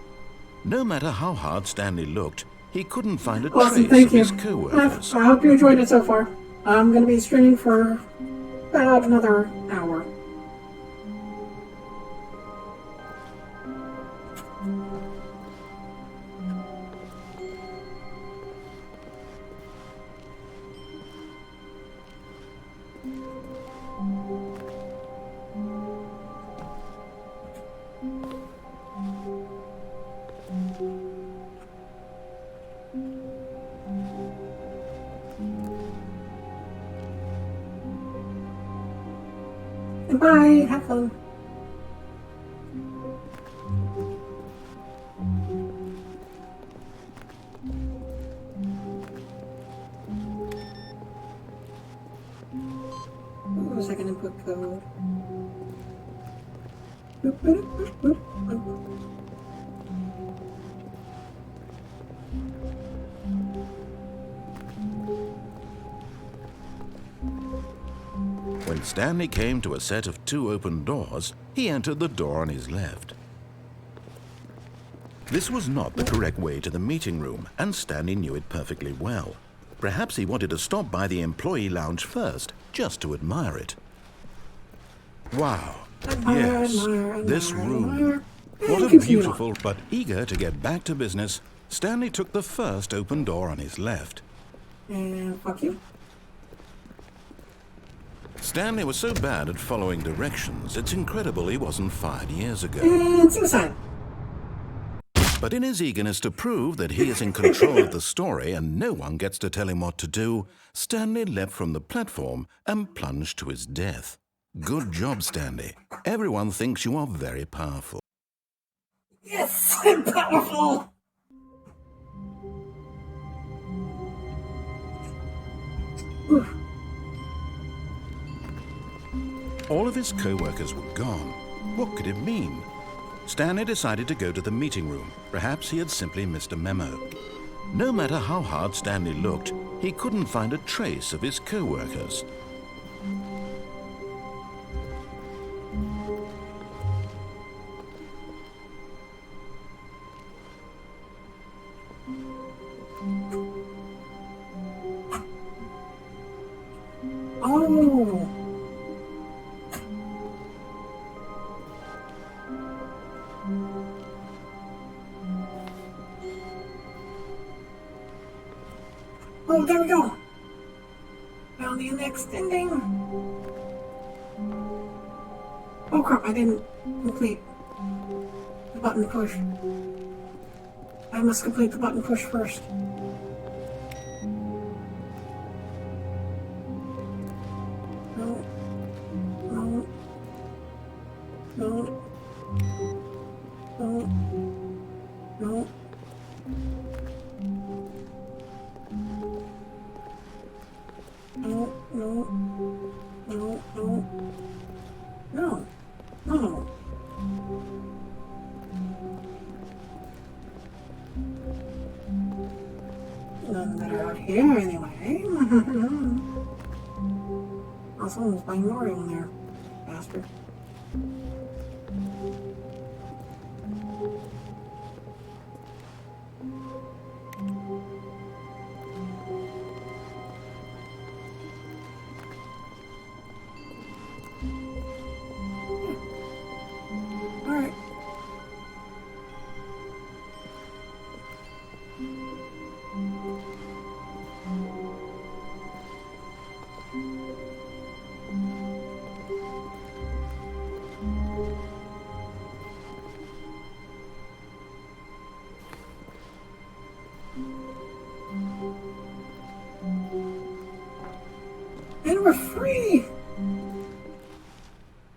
No matter how hard Stanley looked, he couldn't find a Awesome, trace thank of you. his co-workers. I hope you enjoyed it so far. I'm going to be streaming for about another hour. Bye, have fun. What was I gonna put code? When Stanley came to a set of two open doors, he entered the door on his left. This was not the correct way to the meeting room, and Stanley knew it perfectly well. Perhaps he wanted to stop by the employee lounge first, just to admire it. Wow. Yes, this room. What a beautiful, but eager to get back to business, Stanley took the first open door on his left. And fuck you. Stanley was so bad at following directions, it's incredible he wasn't fired years ago. And suicide. But in his eagerness to prove that he is in control of the story and no one gets to tell him what to do, Stanley leapt from the platform and plunged to his death. Good job, Stanley. Everyone thinks you are very powerful. Yes, I'm powerful. Oof. All of his co-workers were gone. What could it mean? Stanley decided to go to the meeting room. Perhaps he had simply missed a memo. No matter how hard Stanley looked, he couldn't find a trace of his co-workers. Oh. Oh, there we go. Found the next ending. Oh crap, I didn't complete the button push. I must complete the button push first. No. No. No. No. No. No, no, no, no, no, no. None that are out here anyway. Oh, someone's playing Mario in there, bastard. Alright. And we're free!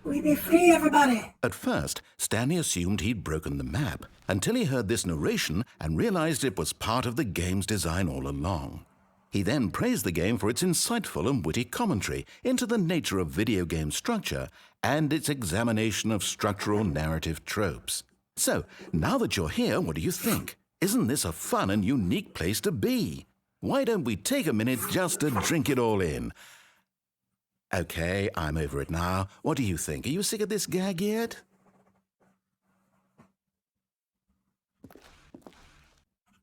We be free, everybody! At first, Stanley assumed he'd broken the map until he heard this narration and realized it was part of the game's design all along. He then praised the game for its insightful and witty commentary into the nature of video game structure and its examination of structural narrative tropes. So, now that you're here, what do you think? Isn't this a fun and unique place to be? Why don't we take a minute just to drink it all in? Okay, I'm over it now. What do you think? Are you sick of this gag yet?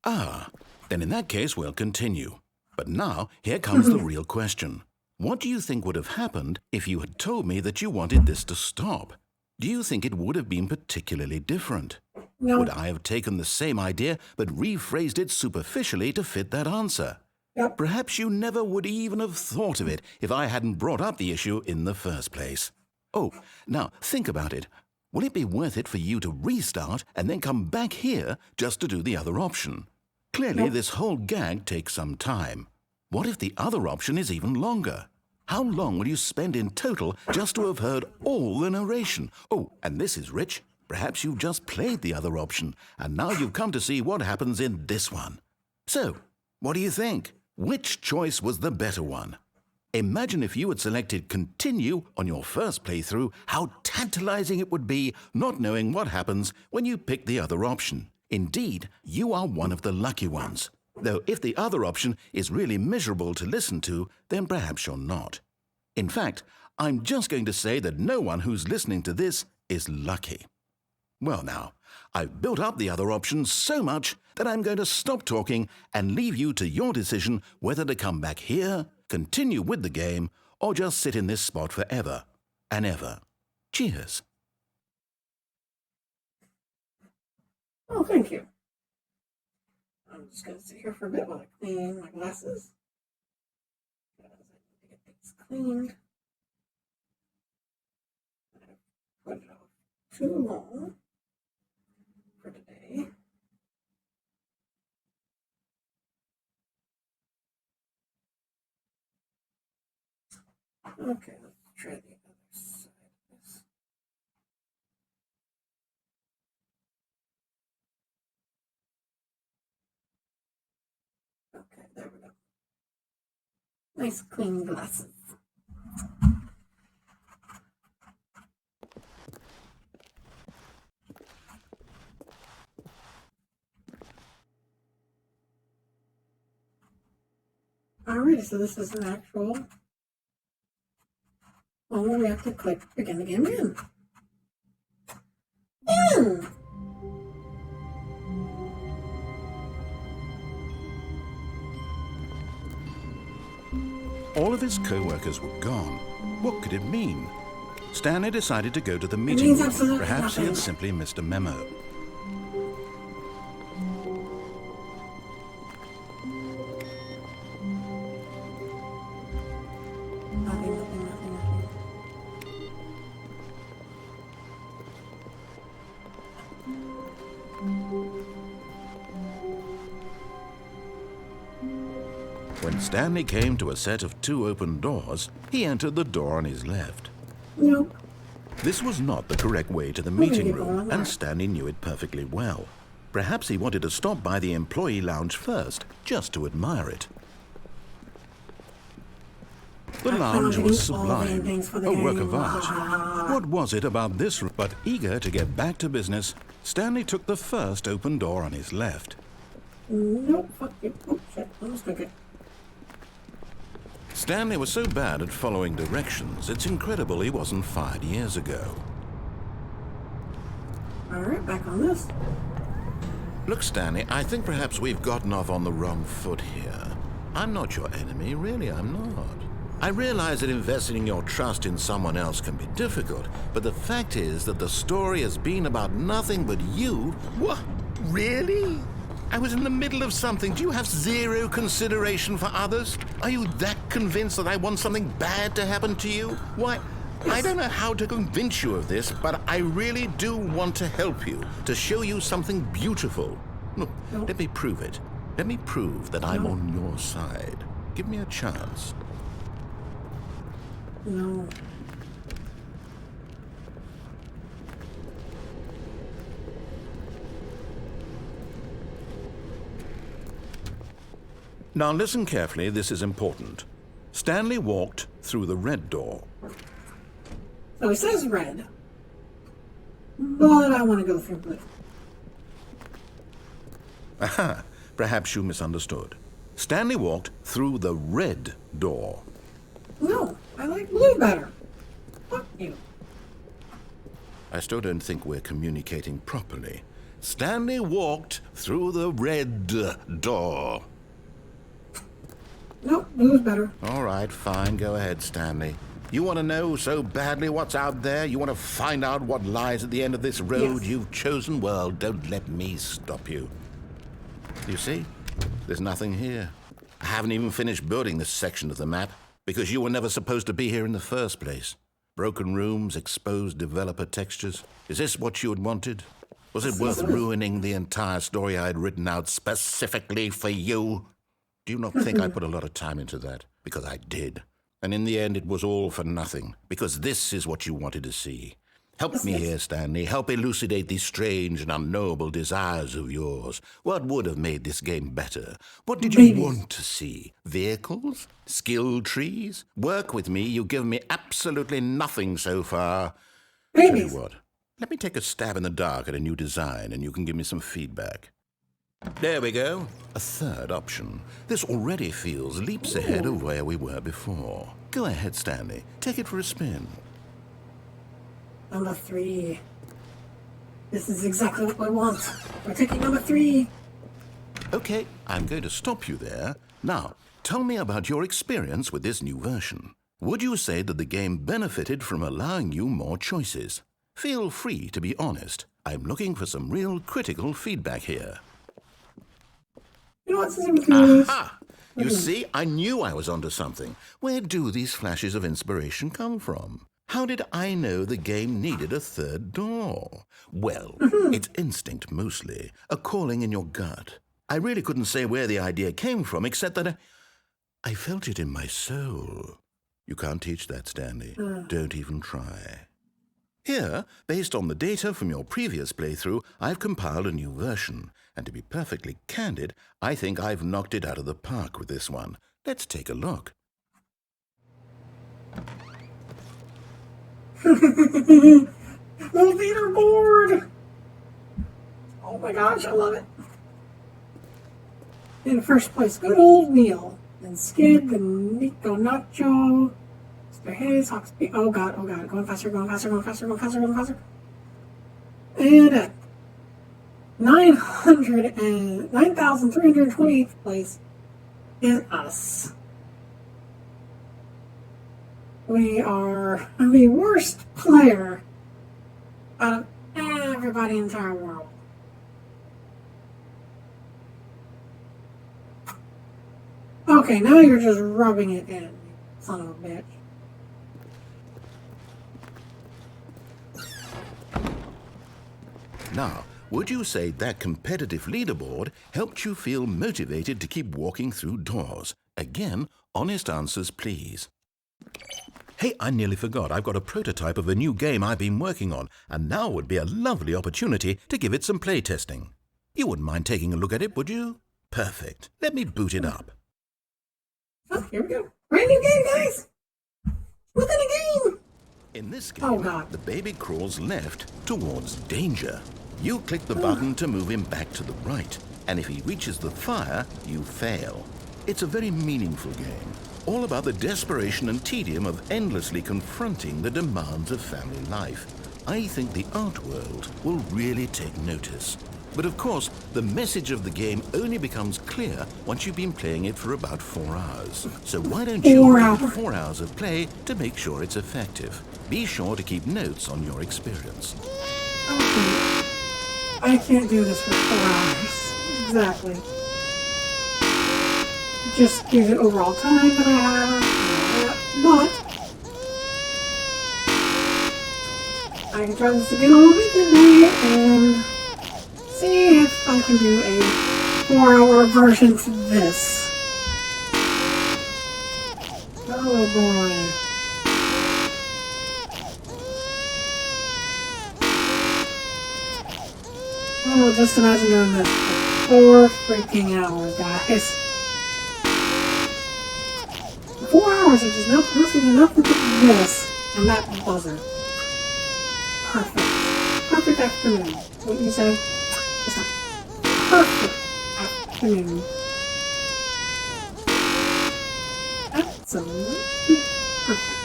Ah, then in that case we'll continue. But now, here comes the real question. What do you think would have happened if you had told me that you wanted this to stop? Do you think it would have been particularly different? No. Would I have taken the same idea but rephrased it superficially to fit that answer? Yep. Perhaps you never would even have thought of it if I hadn't brought up the issue in the first place. Oh, now think about it. Will it be worth it for you to restart and then come back here just to do the other option? Clearly, this whole gag takes some time. What if the other option is even longer? How long will you spend in total just to have heard all the narration? Oh, and this is rich. Perhaps you've just played the other option, and now you've come to see what happens in this one. So, what do you think? Which choice was the better one? Imagine if you had selected Continue on your first playthrough, how tantalizing it would be not knowing what happens when you pick the other option. Indeed, you are one of the lucky ones. Though if the other option is really miserable to listen to, then perhaps you're not. In fact, I'm just going to say that no one who's listening to this is lucky. Well now, I've built up the other option so much that I'm going to stop talking and leave you to your decision whether to come back here, continue with the game, or just sit in this spot forever and ever. Cheers. Oh, thank you. I'm just going to sit here for a bit while I clean my glasses. Because I need to get things cleaned. I've put it off too long for today. Okay, let's try the other side of this. Okay, there we go. Nice clean glasses. Alright, so this is an actual. Oh, we have to click begin the game again. In! All of his co-workers were gone. What could it mean? Stanley decided to go to the means meeting room. absolutely Perhaps he nothing. had simply missed a memo. Nothing. When Stanley came to a set of 2 open doors, he entered the door on his left. Nope. This was not the correct way to the Where did meeting he go room, on and that? Stanley knew it perfectly well. Perhaps he wanted to stop by the employee lounge first, just to admire it. The lounge was all the sublime, endings for the a work of game. art. What was it about this room? But eager to get back to business, Stanley took the first open door on his left. Nope. Fuck you. Oh, shit. Almost took it. Stanley was so bad at following directions, it's incredible he wasn't fired years ago. Alright, back on this. Look, Stanley, I think perhaps we've gotten off on the wrong foot here. I'm not your enemy, really, I'm not. I realize that investing your trust in someone else can be difficult, but the fact is that the story has been about nothing but you. What? Really? I was in the middle of something. Do you have zero consideration for others? Are you that convinced that I want something bad to happen to you? Why, I don't know how to convince you of this, but I really do want to help you, to show you something beautiful. Look, let me prove it. Let me prove that I'm on your side. Give me a chance. No. Now listen carefully, this is important. Stanley walked through the red door. So it says red. But I want to go through blue. Aha, perhaps you misunderstood. Stanley walked through the red door. No, I like blue better. Fuck you. I still don't think we're communicating properly. Stanley walked through the red door. Nope, blue's better. All right, fine, go ahead, Stanley. You want to know so badly what's out there? You want to find out what lies at the end of this road Yes. you've chosen? Well, don't let me stop you. You see? There's nothing here. I haven't even finished building this section of the map because you were never supposed to be here in the first place. Broken rooms, exposed developer textures. Is this what you had wanted? Was it worth ruining the entire story I had written out specifically for you? Do you not think I put a lot of time into that? Because I did. And in the end, it was all for nothing. Because this is what you wanted to see. Help me here, Stanley. Help elucidate these strange and unknowable desires of yours. What would have made this game better? What did you want to see? Vehicles? Skill trees? Work with me. You've given me absolutely nothing so far. Tell Babies. you what. Let me take a stab in the dark at a new design, and you can give me some feedback. There we go. A third option. This already feels leaps ahead of where we were before. Go ahead, Stanley. Take it for a spin. Number 3. This is exactly what we want. We're taking number 3. Okay, I'm going to stop you there. Now, tell me about your experience with this new version. Would you say that the game benefited from allowing you more choices? Feel free to be honest. I'm looking for some real critical feedback here. You know what's this? Aha! You see, I knew I was onto something. Where do these flashes of inspiration come from? How did I know the game needed a third door? Well, it's instinct mostly, a calling in your gut. I really couldn't say where the idea came from, except that I felt it in my soul. You can't teach that, Stanley. Don't even try. Here, based on the data from your previous playthrough, I've compiled a new version. And to be perfectly candid, I think I've knocked it out of the park with this one. Let's take a look. Little leaderboard! Oh my gosh, I love it. In first place, good old Neil. Then Skid, then Nico Nacho, Mr. Hayes, Hawksby. Oh god, going faster. And at 9,328th place is us. We are the worst player out of everybody in the entire world. Okay, now you're just rubbing it in, son of a bitch. Now, would you say that competitive leaderboard helped you feel motivated to keep walking through doors? Again, honest answers, please. Hey, I nearly forgot. I've got a prototype of a new game I've been working on, and now would be a lovely opportunity to give it some playtesting. You wouldn't mind taking a look at it, would you? Perfect. Let me boot it up. Oh, here we go. Brand new game, guys! Within a game! In this game, Oh, God. the baby crawls left towards danger. You click the button to move him back to the right, and if he reaches the fire, you fail. It's a very meaningful game, all about the desperation and tedium of endlessly confronting the demands of family life. I think the art world will really take notice. But of course, the message of the game only becomes clear once you've been playing it for about 4 hours. So why don't you give it 4 hours of play to make sure it's effective? Be sure to keep notes on your experience. Okay. I can't do this for 4 hours. Exactly. Just give it overall time that I have. But I can try this again on a weekend day and see if I can do a 4-hour version to this. Oh boy. Oh, just imagine doing this for 4 freaking hours, guys. 4 hours of just nothing but this and that buzzer. Perfect. Perfect afternoon. What you say? Just a perfect afternoon. Absolutely perfect.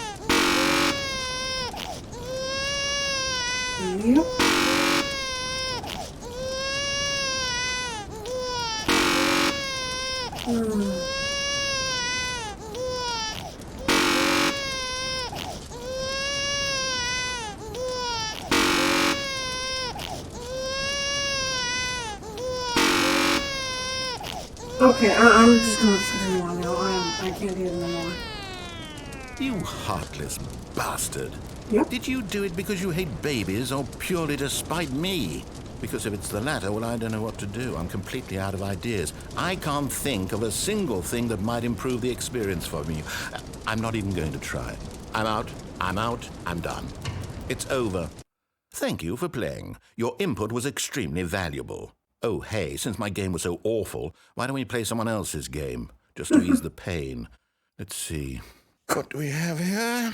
Yep. Okay, I'm just gonna continue on now. I can't do it anymore. You heartless bastard. Yep. Did you do it because you hate babies or purely to spite me? Because if it's the latter, well, I don't know what to do. I'm completely out of ideas. I can't think of a single thing that might improve the experience for me. I'm not even going to try. I'm out, I'm done. It's over. Thank you for playing. Your input was extremely valuable. Oh, hey, since my game was so awful, why don't we play someone else's game? Just to ease the pain. Let's see. What do we have here?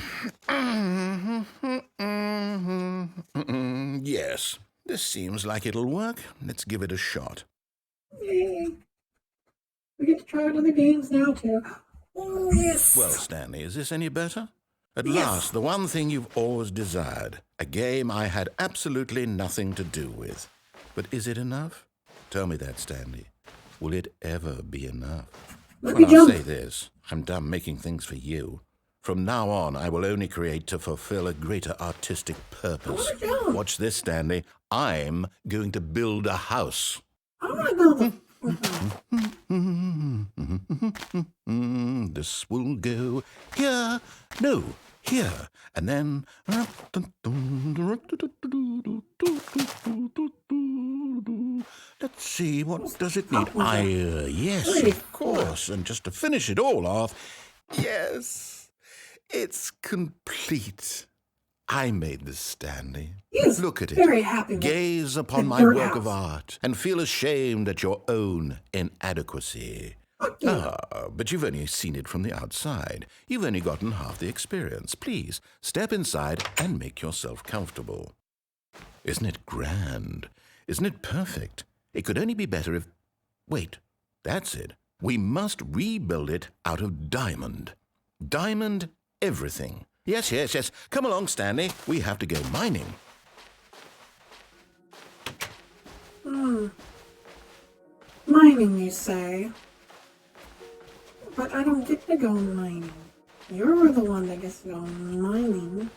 Yes, this seems like it'll work. Let's give it a shot. Yay. We get to try out other games now, too. Oh, yes. Well, Stanley, is this any better? At Yes. last, the one thing you've always desired. A game I had absolutely nothing to do with. But is it enough? Tell me that, Stanley. Will it ever be enough? Let me Well, I'll jump. say this. I'm done making things for you. From now on, I will only create to fulfill a greater artistic purpose. I wanna jump. Watch this, Stanley. I'm going to build a house. I want to build This will go here. No, here. And then... Let's see, what does it need? Yes, of course. And just to finish it all off, yes, it's complete. I made this, Stanley. Yes, Look at it. very happy with Gaze upon the my dirt work of house. art and feel ashamed at your own inadequacy. But you've only seen it from the outside. You've only gotten half the experience. Please, step inside and make yourself comfortable. Isn't it grand? Isn't it perfect? It could only be better if... Wait, that's it. We must rebuild it out of diamond. Diamond everything. Yes. Come along, Stanley. We have to go mining. Mining, you say? But I don't get to go mining. You're the one that gets to go mining.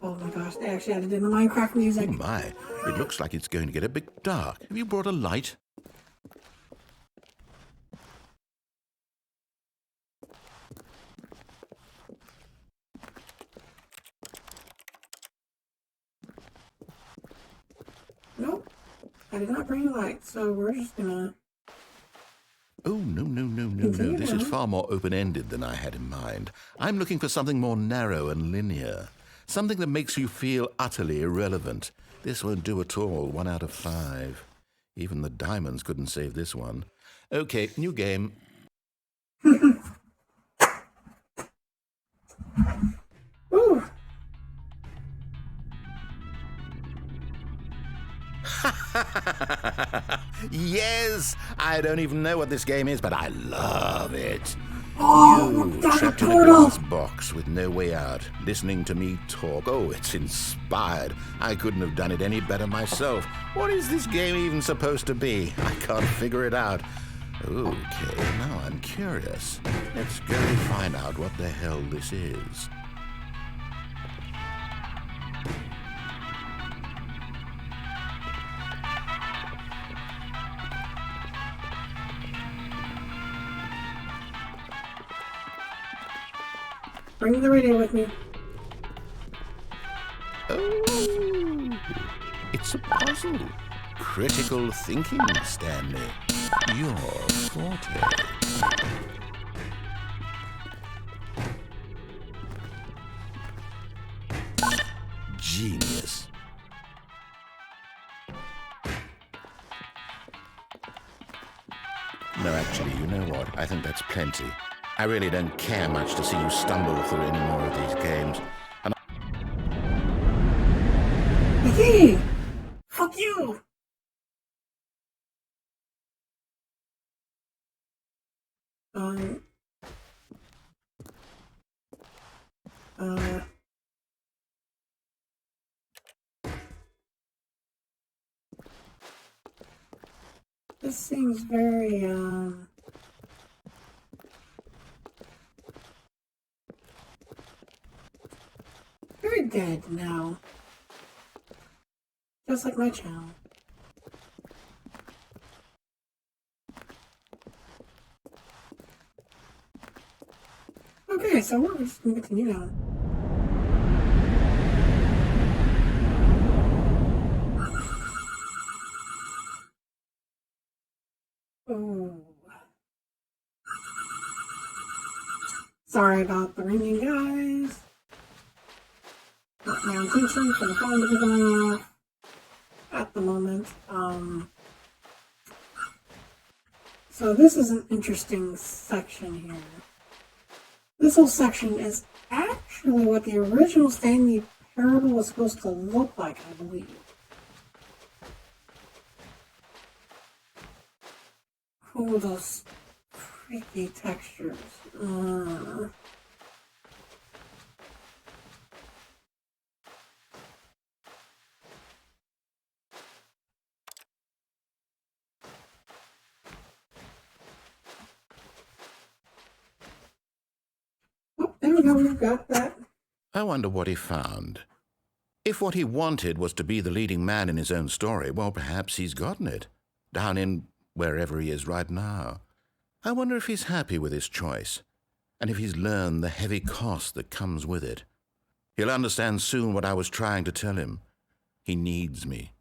Oh my gosh, they actually added in the Minecraft music. Oh my, it looks like it's going to get a bit dark. Have you brought a light? Nope, I did not bring a light, so we're just gonna... Oh, no. This is far more open-ended than I had in mind. I'm looking for something more narrow and linear. Something that makes you feel utterly irrelevant. This won't do at all. 1 out of 5. Even the diamonds couldn't save this one. Okay, new game. Ooh. Yes! I don't even know what this game is, but I love it. Oh, You that's a trapped in a portal! glass box with no way out, listening to me talk. Oh, it's inspired. I couldn't have done it any better myself. What is this game even supposed to be? I can't figure it out. Okay, now I'm curious. Let's go find out what the hell this is. Bring the radio with me. Oh, it's a puzzle. Critical thinking, Stanley. Your forte. Genius. No, actually, you know what? I think that's plenty. I really don't care much to see you stumble through any more of these games. And Hey! Fuck you! This seems very, very dead now. Just like my channel. Okay, so we're just gonna continue on. Oh. Sorry about the ringing, guys. Not my intention for the phone to be going off at the moment. So this is an interesting section here. This whole section is actually what the original Stanley Parable was supposed to look like, I believe. Oh, those freaky textures. Oh, there we go, we've got that. I wonder what he found. If what he wanted was to be the leading man in his own story, well, perhaps he's gotten it. Down in wherever he is right now. I wonder if he's happy with his choice, and if he's learned the heavy cost that comes with it. He'll understand soon what I was trying to tell him. He needs me.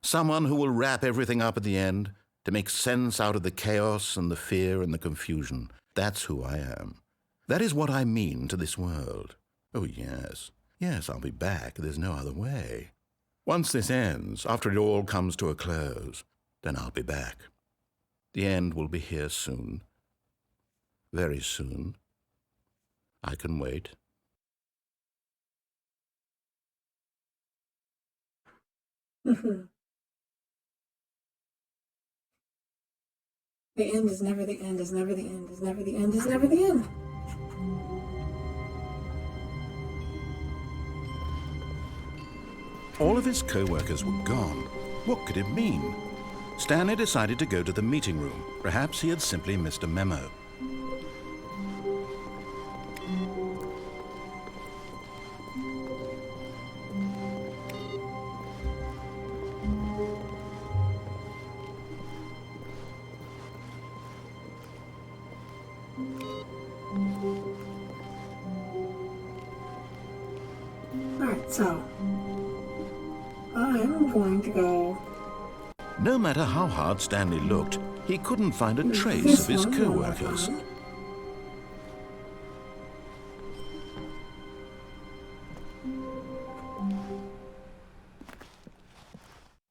Someone who will wrap everything up at the end, to make sense out of the chaos and the fear and the confusion. That's who I am. That is what I mean to this world. Oh, yes. Yes, I'll be back. There's no other way. Once this ends, after it all comes to a close, then I'll be back. The end will be here soon. Very soon. I can wait. The end is never the end, is never the end, is never the end, is never the end. All of his co-workers were gone. What could it mean? Stanley decided to go to the meeting room. Perhaps he had simply missed a memo. Alright, so I'm going to go. No matter how hard Stanley looked, he couldn't find a trace This of his one, co-workers. one more time.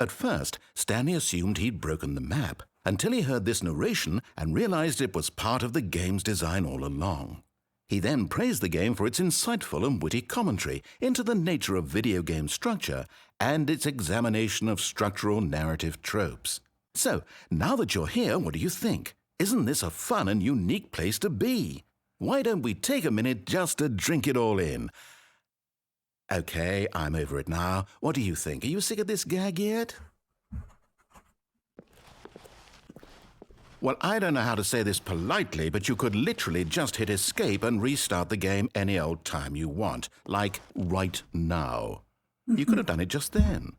At first, Stanley assumed he'd broken the map until he heard this narration and realized it was part of the game's design all along. He then praised the game for its insightful and witty commentary into the nature of video game structure and its examination of structural narrative tropes. So, now that you're here, what do you think? Isn't this a fun and unique place to be? Why don't we take a minute just to drink it all in? Okay, I'm over it now. What do you think? Are you sick of this gag yet? Well, I don't know how to say this politely, but you could literally just hit escape and restart the game any old time you want, like right now. You could have done it just then.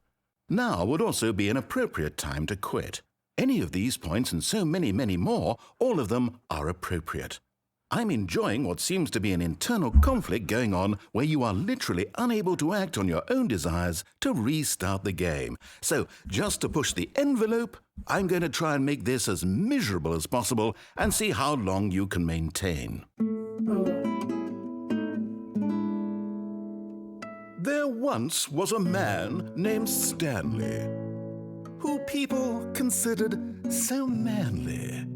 Now would also be an appropriate time to quit. Any of these points and so many, many more, all of them are appropriate. I'm enjoying what seems to be an internal conflict going on where you are literally unable to act on your own desires to restart the game. So, just to push the envelope, I'm going to try and make this as miserable as possible and see how long you can maintain. There once was a man named Stanley, who people considered so manly.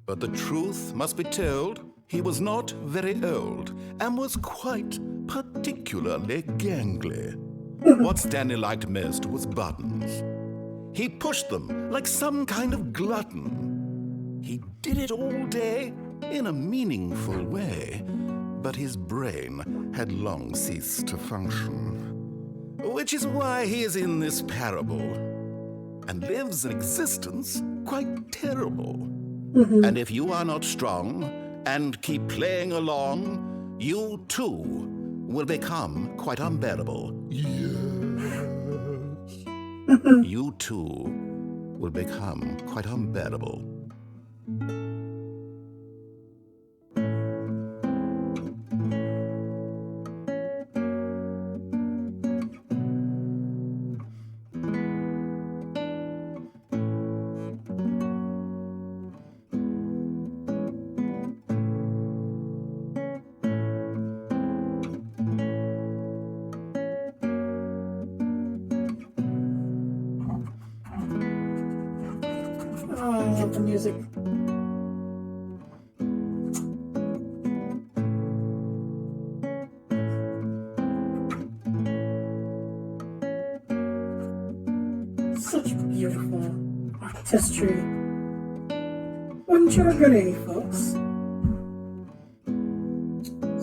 But the truth must be told, he was not very old and was quite particularly gangly. What Stanley liked most was buttons. He pushed them like some kind of glutton. He did it all day in a meaningful way, but his brain had long ceased to function. Which is why he is in this parable and lives an existence quite terrible. And if you are not strong and keep playing along, you too will become quite unbearable. Yes. You too will become quite unbearable. Oh, I love the music. Such beautiful artistry. Wouldn't you agree, folks?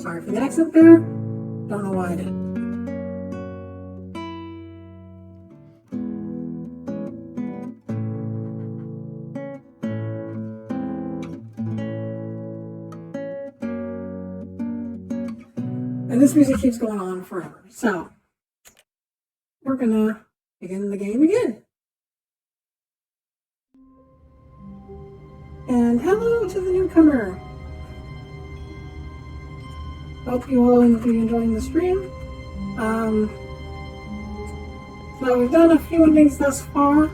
Sorry for the accent there. Don't know why I did. And this music keeps going on forever. So, we're gonna begin the game again. And hello to the newcomer. Hope you all will be enjoying the stream. So we've done a few endings thus far.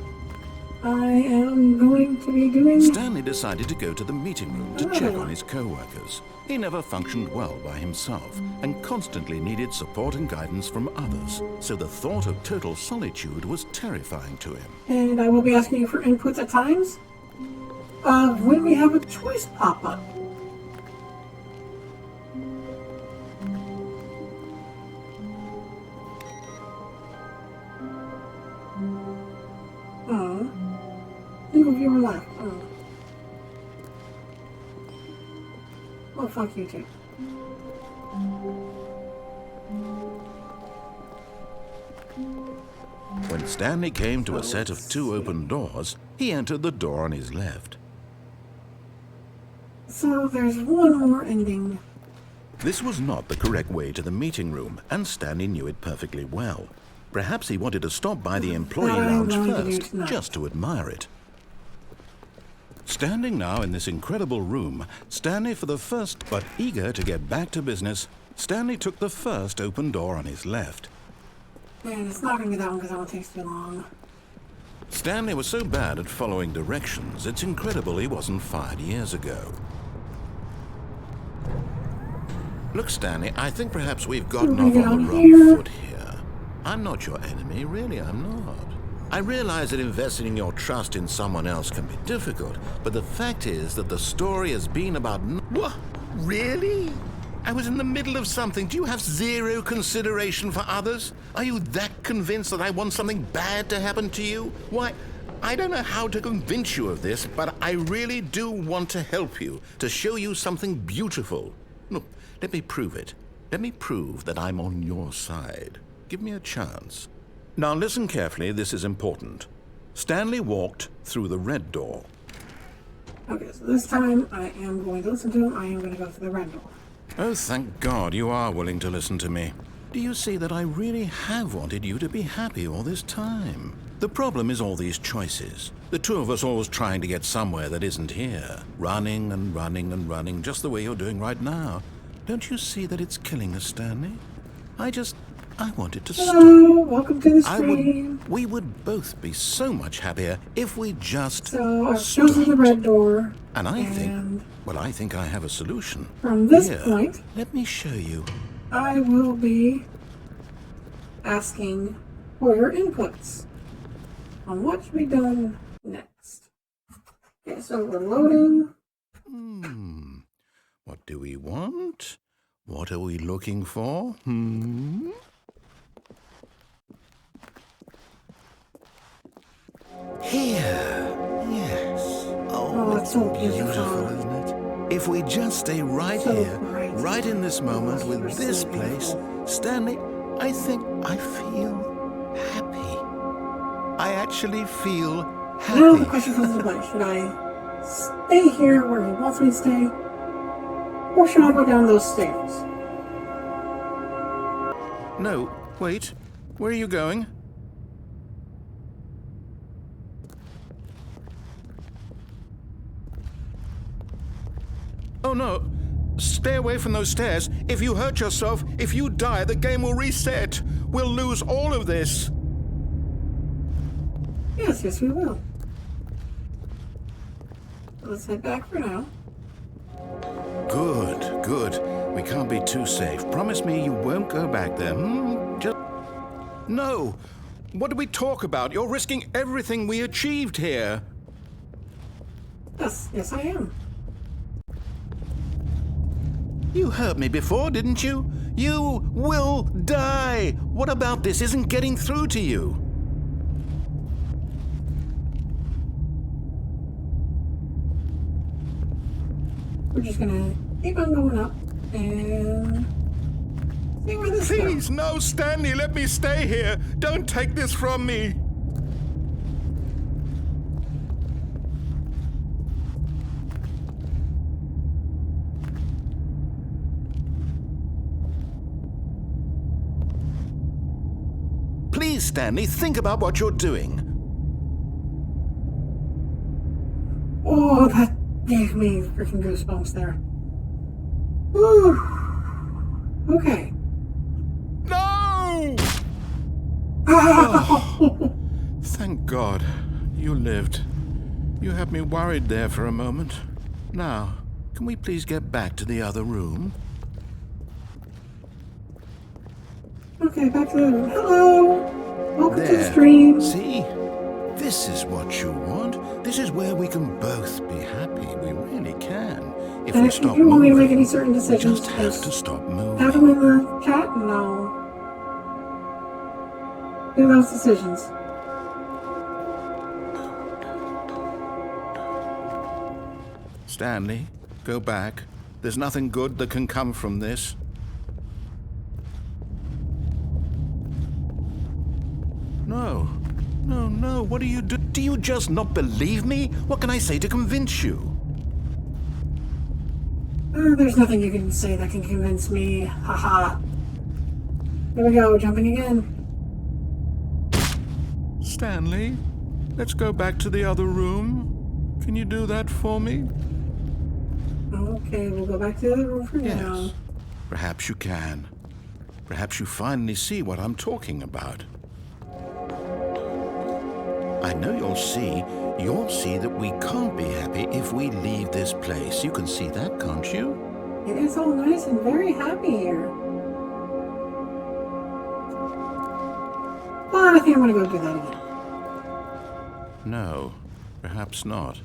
I am going to be doing... Stanley decided to go to the meeting room to check on his co-workers. He never functioned well by himself and constantly needed support and guidance from others, so the thought of total solitude was terrifying to him. And I will be asking you for inputs at times of when we have a choice pop up. Single viewer left. Oh, fuck you too. When Stanley came to a set of 2 open doors, He entered the door on his left. So there's one more ending. This was not the correct way to the meeting room, and Stanley knew it perfectly well. Perhaps he wanted to stop by the employee That I'm lounge going to do first, tonight. just to admire it. Standing now in this incredible room, Stanley for the first, but eager to get back to business, Stanley took the first open door on his left. And it's not going to be that one because that one takes too long. Stanley was so bad at following directions, it's incredible he wasn't fired years ago. Look, Stanley, I think perhaps we've gotten What do we off on the got wrong here? foot here. I'm not your enemy, really, I'm not. I realize that investing your trust in someone else can be difficult, but the fact is that the story has been about... What? Really? I was in the middle of something. Do you have zero consideration for others? Are you that convinced that I want something bad to happen to you? Why, I don't know how to convince you of this, but I really do want to help you, to show you something beautiful. Look, let me prove it. Let me prove that I'm on your side. Give me a chance. Now listen carefully, this is important. Stanley walked through the red door. Okay, so this time I am going to listen to him. I am going to go through the red door. Oh, thank God you are willing to listen to me. Do you see that I really have wanted you to be happy all this time? The problem is all these choices. The two of us always trying to get somewhere that isn't here. Running and running and running, just the way you're doing right now. Don't you see that it's killing us, Stanley? I wanted to stop. Hello, welcome to the stream. We would both be so much happier if we just So I've chosen the red door. And I think I have a solution. From this Here, point, let me show you. I will be asking for your inputs on what should be done next. Okay, so we're loading. What do we want? What are we looking for? Here. Yes. Oh, it's so beautiful. isn't it? If we just stay right So here, bright. right in this moment with You're so this place, beautiful. Stanley, I think I feel happy. I actually feel happy. Now the question comes into play. Should I stay here where he wants me to stay? Or should I go down those stairs? No, wait. Where are you going? Oh no. Stay away from those stairs. If you hurt yourself, if you die, the game will reset. We'll lose all of this. Yes, we will. Let's head back for now. Good, good. We can't be too safe. Promise me you won't go back there. Just... No. What do we talk about? You're risking everything we achieved here. Yes, I am. You heard me before, didn't you? You will die. What about this isn't getting through to you? We're just gonna keep on going up and see where this goes. Please, no, Stanley, let me stay here. Don't take this from me. Please, Stanley, think about what you're doing. Oh, that gave me freaking goosebumps there. Whew. Okay. No! Ow! Thank God you lived. You had me worried there for a moment. Now, can we please get back to the other room? Okay, back to the room. Hello! Welcome to the There. stream. See? This is what you want. This is where we can both be happy. We really can. If And we if stop you want me to moving, make any certain we decisions, just have to stop have moving. them in the chat and I'll do those decisions. Stanley, go back. There's nothing good that can come from this. No. No, no. What do you do? Do you just not believe me? What can I say to convince you? There's nothing you can say that can convince me. Haha. Here we go, jumping again. Stanley, let's go back to the other room. Can you do that for me? Okay, we'll go back to the other room for now. Perhaps you can. Perhaps you finally see what I'm talking about. I know you'll see that we can't be happy if we leave this place. You can see that, can't you? It is all nice and very happy here. But I think I'm gonna go do that again. No, perhaps not.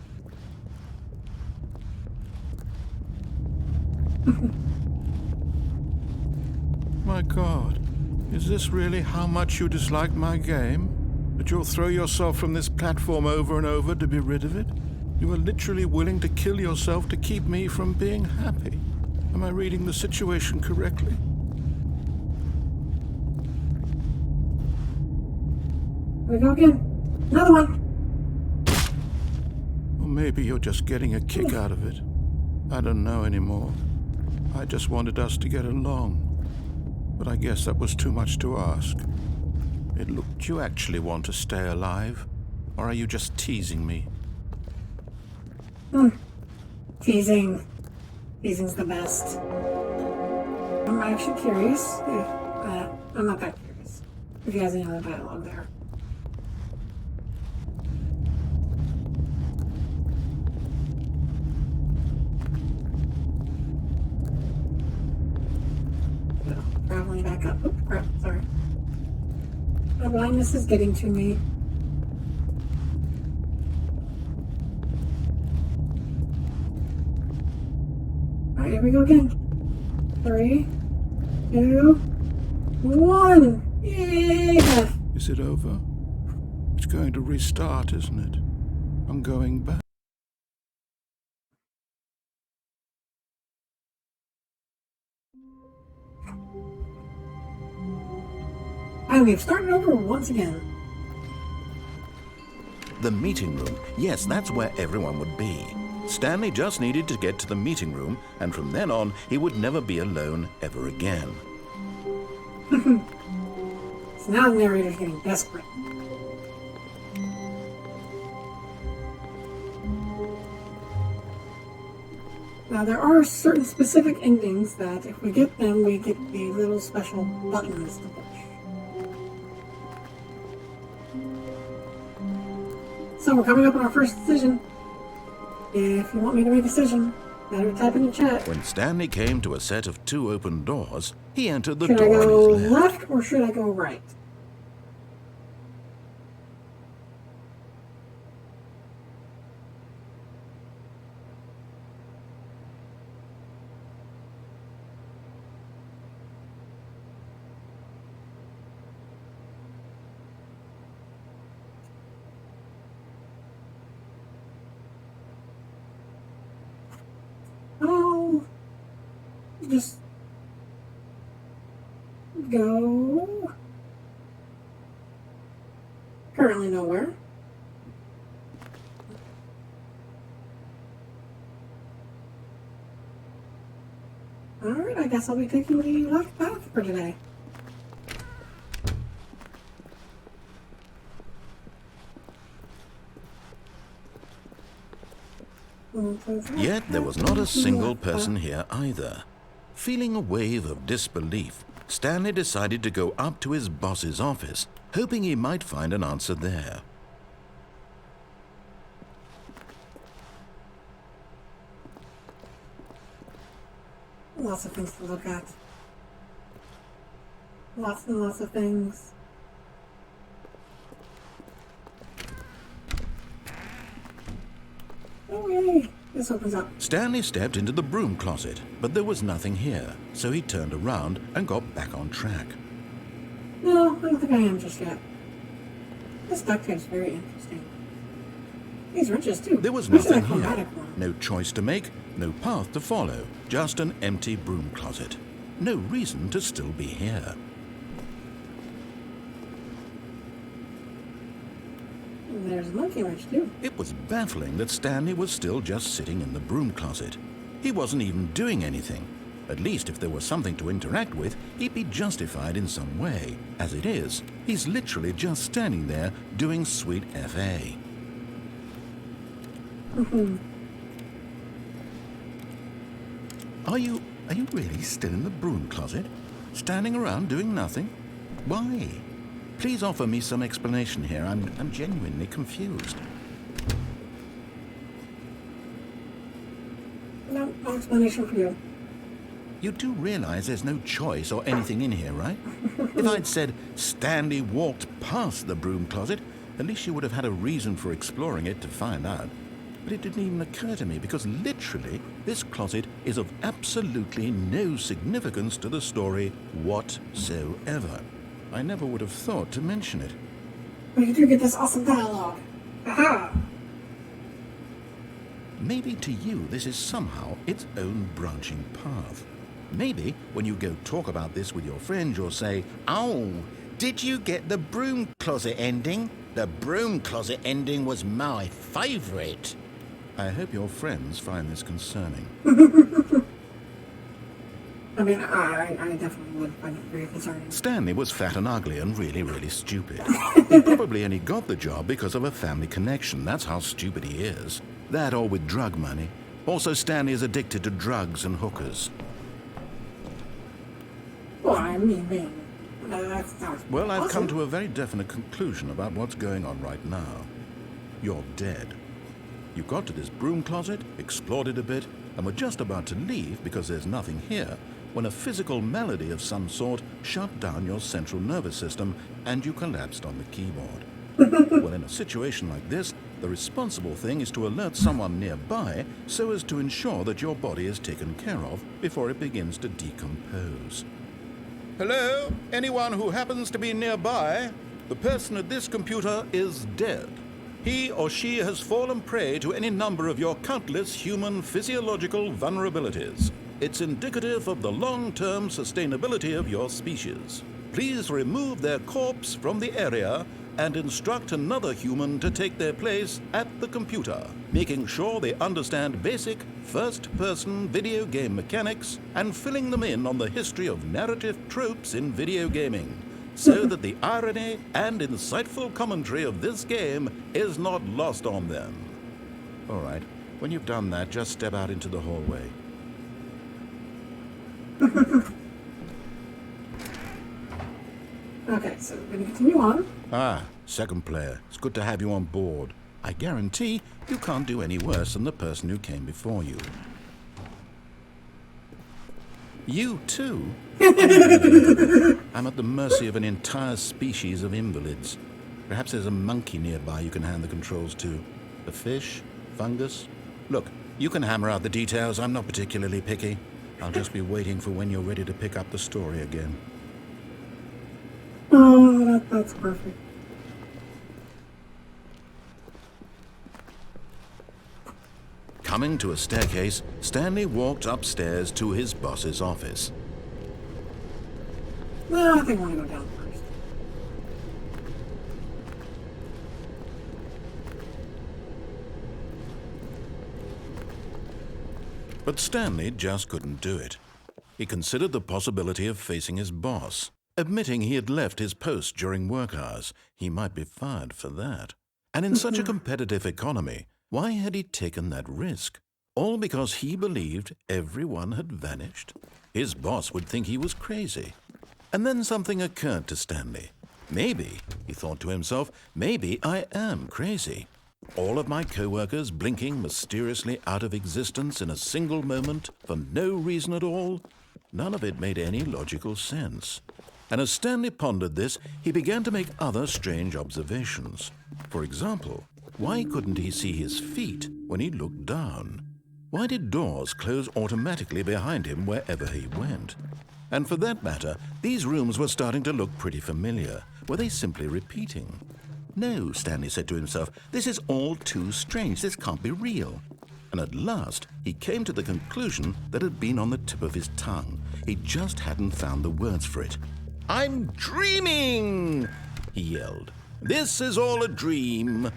My God, is this really how much you dislike my game? That you'll throw yourself from this platform over and over to be rid of it? You are literally willing to kill yourself to keep me from being happy. Am I reading the situation correctly? Here we go again. Another one. Or maybe you're just getting a kick out of it. I don't know anymore. I just wanted us to get along. But I guess that was too much to ask. Do you actually want to stay alive? Or are you just teasing me? Teasing. Teasing's the best. I'm actually curious if, I'm not that curious. If he has any other dialogue there. Traveling back up. Oh, crap, sorry. My blindness is getting to me. Alright, here we go again. 3, 2, 1. Yeah! Is it over? It's going to restart, isn't it? I'm going back. And we've started over once again. The meeting room. Yes, that's where everyone would be. Stanley just needed to get to the meeting room, and from then on, he would never be alone ever again. So now the narrator's getting desperate. Now there are certain specific endings that if we get them, we get the little special buttons to push. So we're coming up on our first decision. If you want me to make a decision, better type in the chat. When Stanley came to a set of 2 open doors, he entered the Should I door go on his left. left or should I go right? Oh, just go. Currently nowhere. Alright, I guess I'll be taking the left path for today. Yet there was not a single person here either. Feeling a wave of disbelief, Stanley decided to go up to his boss's office, hoping he might find an answer there. Lots of things to look at. Lots and lots of things. Oh yay! This opens up. Stanley stepped into the broom closet, but there was nothing here, so he turned around and got back on track. No, I don't think I am just yet. This duct tape's very interesting. These wrenches too. There was This is a nothing here. chromatic one. No choice to make, no path to follow, just an empty broom closet. No reason to still be here. There's a monkey wrench, too. It was baffling that Stanley was still just sitting in the broom closet. He wasn't even doing anything. At least if there was something to interact with, he'd be justified in some way. As it is, he's literally just standing there doing sweet FA. Are you really still in the broom closet? Standing around doing nothing? Why? Please offer me some explanation here. I'm genuinely confused. No explanation for you. You do realize there's no choice or anything in here, right? If I'd said Stanley walked past the broom closet, at least you would have had a reason for exploring it to find out. But it didn't even occur to me because literally this closet is of absolutely no significance to the story whatsoever. I never would have thought to mention it. But you do get this awesome dialogue. Aha! Maybe to you this is somehow its own branching path. Maybe when you go talk about this with your friends, you'll say, "Oh, did you get the broom closet ending? The broom closet ending was my favorite." I hope your friends find this concerning. I mean, I definitely would find it very concerning. Stanley was fat and ugly and really, really stupid. He probably only got the job because of a family connection. That's how stupid he is. That or with drug money. Also, Stanley is addicted to drugs and hookers. Well, I mean, man, that's Well, I've awesome. come to a very definite conclusion about what's going on right now. You're dead. You got to this broom closet, explored it a bit, and were just about to leave because there's nothing here, when a physical malady of some sort shut down your central nervous system and you collapsed on the keyboard. Well, in a situation like this, the responsible thing is to alert someone nearby so as to ensure that your body is taken care of before it begins to decompose. Hello? Anyone who happens to be nearby? The person at this computer is dead. He or she has fallen prey to any number of your countless human physiological vulnerabilities. It's indicative of the long-term sustainability of your species. Please remove their corpse from the area and instruct another human to take their place at the computer, making sure they understand basic first-person video game mechanics and filling them in on the history of narrative tropes in video gaming, so that the irony and insightful commentary of this game is not lost on them. All right, when you've done that, just step out into the hallway. Okay, so we're going to continue on. Ah, second player. It's good to have you on board. I guarantee you can't do any worse than the person who came before you. You too? I'm at the mercy of an entire species of invalids. Perhaps there's a monkey nearby you can hand the controls to. A fish? Fungus? Look, you can hammer out the details. I'm not particularly picky. I'll just be waiting for when you're ready to pick up the story again. Oh, that's perfect. Coming to a staircase, Stanley walked upstairs to his boss's office. No, I think I want to go down first. But Stanley just couldn't do it. He considered the possibility of facing his boss. Admitting he had left his post during work hours, he might be fired for that. And in such a competitive economy, why had he taken that risk? All because he believed everyone had vanished? His boss would think he was crazy. And then something occurred to Stanley. Maybe, he thought to himself, maybe I am crazy. All of my co-workers blinking mysteriously out of existence in a single moment for no reason at all? None of it made any logical sense. And as Stanley pondered this, he began to make other strange observations. For example, why couldn't he see his feet when he looked down? Why did doors close automatically behind him wherever he went? And for that matter, these rooms were starting to look pretty familiar. Were they simply repeating? No, Stanley said to himself, this is all too strange. This can't be real. And at last, he came to the conclusion that had been on the tip of his tongue. He just hadn't found the words for it. "I'm dreaming!" he yelled. "This is all a dream.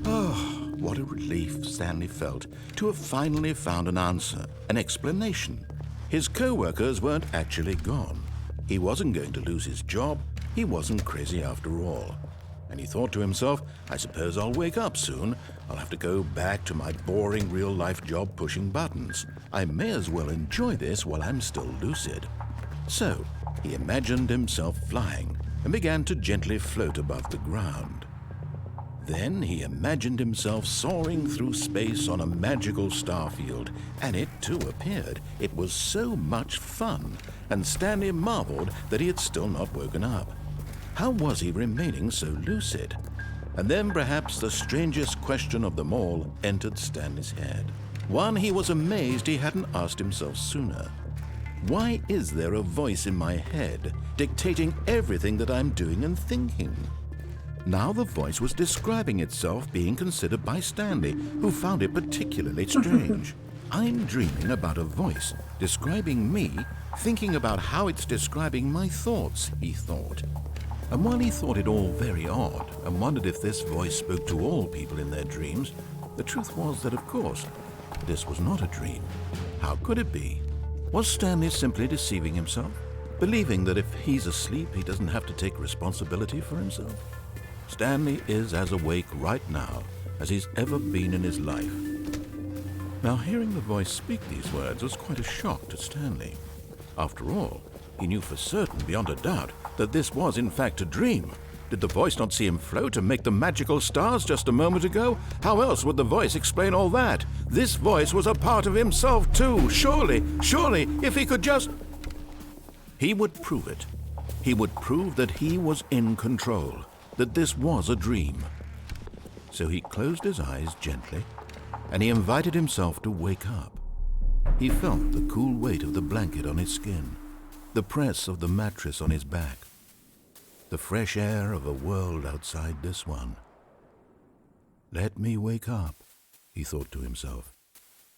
Oh, what a relief Stanley felt to have finally found an answer, an explanation. His co-workers weren't actually gone. He wasn't going to lose his job. He wasn't crazy after all. And he thought to himself, I suppose I'll wake up soon. I'll have to go back to my boring real-life job pushing buttons. I may as well enjoy this while I'm still lucid. So he imagined himself flying and began to gently float above the ground. Then he imagined himself soaring through space on a magical starfield, and it too appeared. It was so much fun, and Stanley marveled that he had still not woken up. How was he remaining so lucid? And then perhaps the strangest question of them all entered Stanley's head. One he was amazed he hadn't asked himself sooner. Why is there a voice in my head dictating everything that I'm doing and thinking? Now the voice was describing itself being considered by Stanley, who found it particularly strange. I'm dreaming about a voice describing me, thinking about how it's describing my thoughts, he thought. And while he thought it all very odd and wondered if this voice spoke to all people in their dreams, the truth was that, of course, this was not a dream. How could it be? Was Stanley simply deceiving himself, believing that if he's asleep, he doesn't have to take responsibility for himself? Stanley is as awake right now as he's ever been in his life. Now, hearing the voice speak these words was quite a shock to Stanley. After all, he knew for certain, beyond a doubt, that this was in fact a dream. Did the voice not see him float and make the magical stars just a moment ago? How else would the voice explain all that? This voice was a part of himself too. Surely, if he could just... He would prove it. He would prove that he was in control, that this was a dream. So he closed his eyes gently, and he invited himself to wake up. He felt the cool weight of the blanket on his skin, the press of the mattress on his back, the fresh air of a world outside this one. Let me wake up, he thought to himself.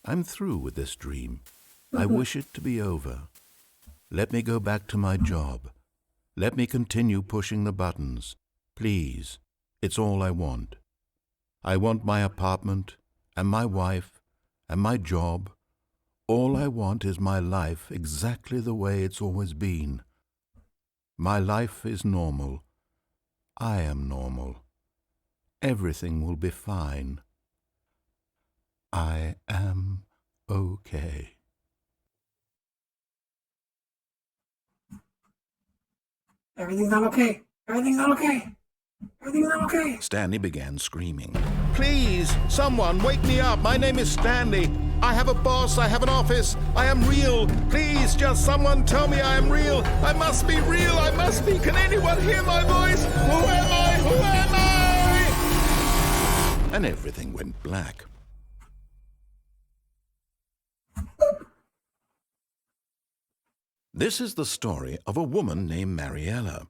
I'm through with this dream. I wish it to be over. Let me go back to my job. Let me continue pushing the buttons. Please, it's all I want. I want my apartment and my wife and my job. All I want is my life exactly the way it's always been. My life is normal. I am normal. Everything will be fine. I am okay. Everything's not okay. Everything's not okay. Everything's not okay. Stanley began screaming. Please, someone wake me up. My name is Stanley. I have a boss. I have an office. I am real. Please, just someone tell me I am real. I must be real. I must be. Can anyone hear my voice? Who am I? Who am I? And everything went black. This is the story of a woman named Mariella.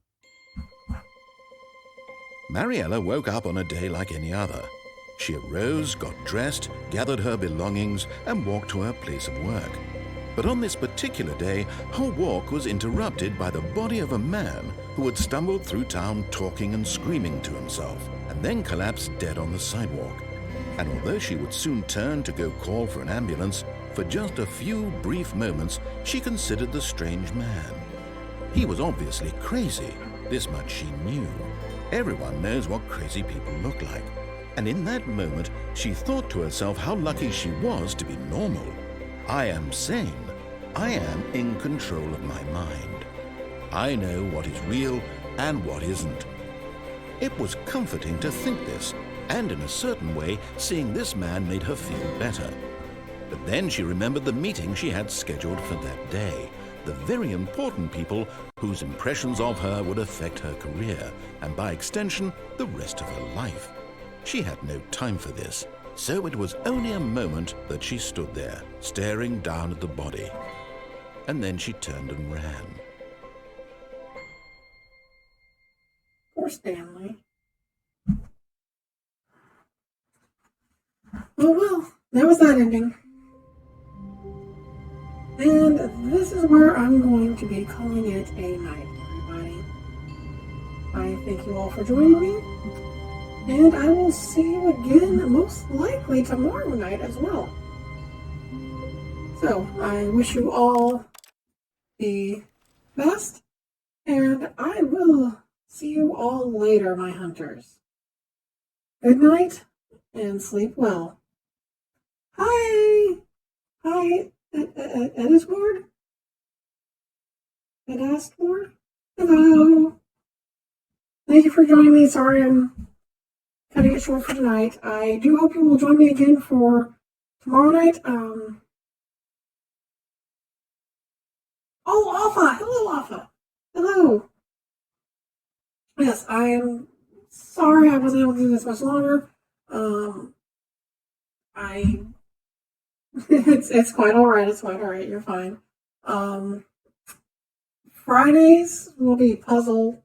Mariella woke up on a day like any other. She arose, got dressed, gathered her belongings, and walked to her place of work. But on this particular day, her walk was interrupted by the body of a man who had stumbled through town talking and screaming to himself, and then collapsed dead on the sidewalk. And although she would soon turn to go call for an ambulance, for just a few brief moments she considered the strange man. He was obviously crazy. This much she knew. Everyone knows what crazy people look like. And in that moment, she thought to herself how lucky she was to be normal. I am sane. I am in control of my mind. I know what is real and what isn't. It was comforting to think this, and in a certain way, seeing this man made her feel better. But then she remembered the meeting she had scheduled for that day, the very important people whose impressions of her would affect her career, and by extension, the rest of her life. She had no time for this, so it was only a moment that she stood there, staring down at the body. And then she turned and ran. Poor Stanley. Oh well, that was that ending. And this is where I'm going to be calling it a night, everybody. I thank you all for joining me. And I will see you again, most likely tomorrow night as well. So, I wish you all the best, and I will see you all later, my hunters. Good night, and sleep well. Hi! Hi, Edisward? Edisward? Hello! Thank you for joining me. Sorry I'm cutting it short for tonight. I do hope you will join me again for tomorrow night. Oh, Alpha! Hello, Alpha! Hello! Yes, I am sorry I wasn't able to do this much longer. It's quite alright, it's quite alright, you're fine. Fridays will be puzzle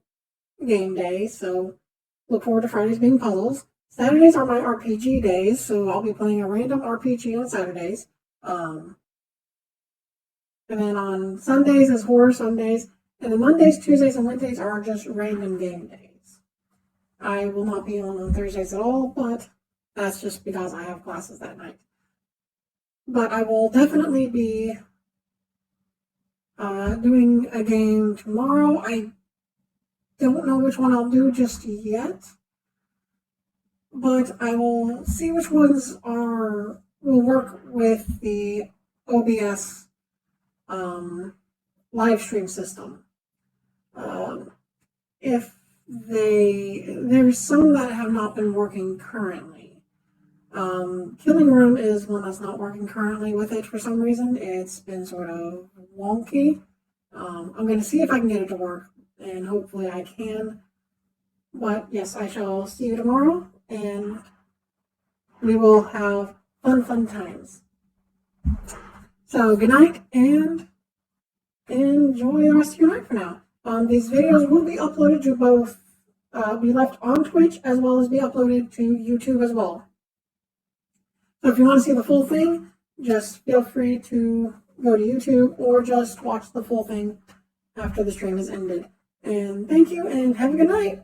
game day, so look forward to Fridays being puzzles. Saturdays are my RPG days, so I'll be playing a random RPG on Saturdays. And then on Sundays is Horror Sundays, and then Mondays, Tuesdays, and Wednesdays are just random game days. I will not be on Thursdays at all, but that's just because I have classes that night. But I will definitely be doing a game tomorrow. I don't know which one I'll do just yet, but I will see which ones will work with the OBS live stream system. If there's some that have not been working currently. Killing Room is one that's not working currently with it for some reason. It's been sort of wonky. I'm going to see if I can get it to work, and hopefully I can. But yes, I shall see you tomorrow, and we will have fun times. So good night, and enjoy the rest of your night for now. These videos will be uploaded to both, be left on Twitch as well as be uploaded to YouTube as well. So if you want to see the full thing, just feel free to go to YouTube or just watch the full thing after the stream is ended. And thank you, and have a good night.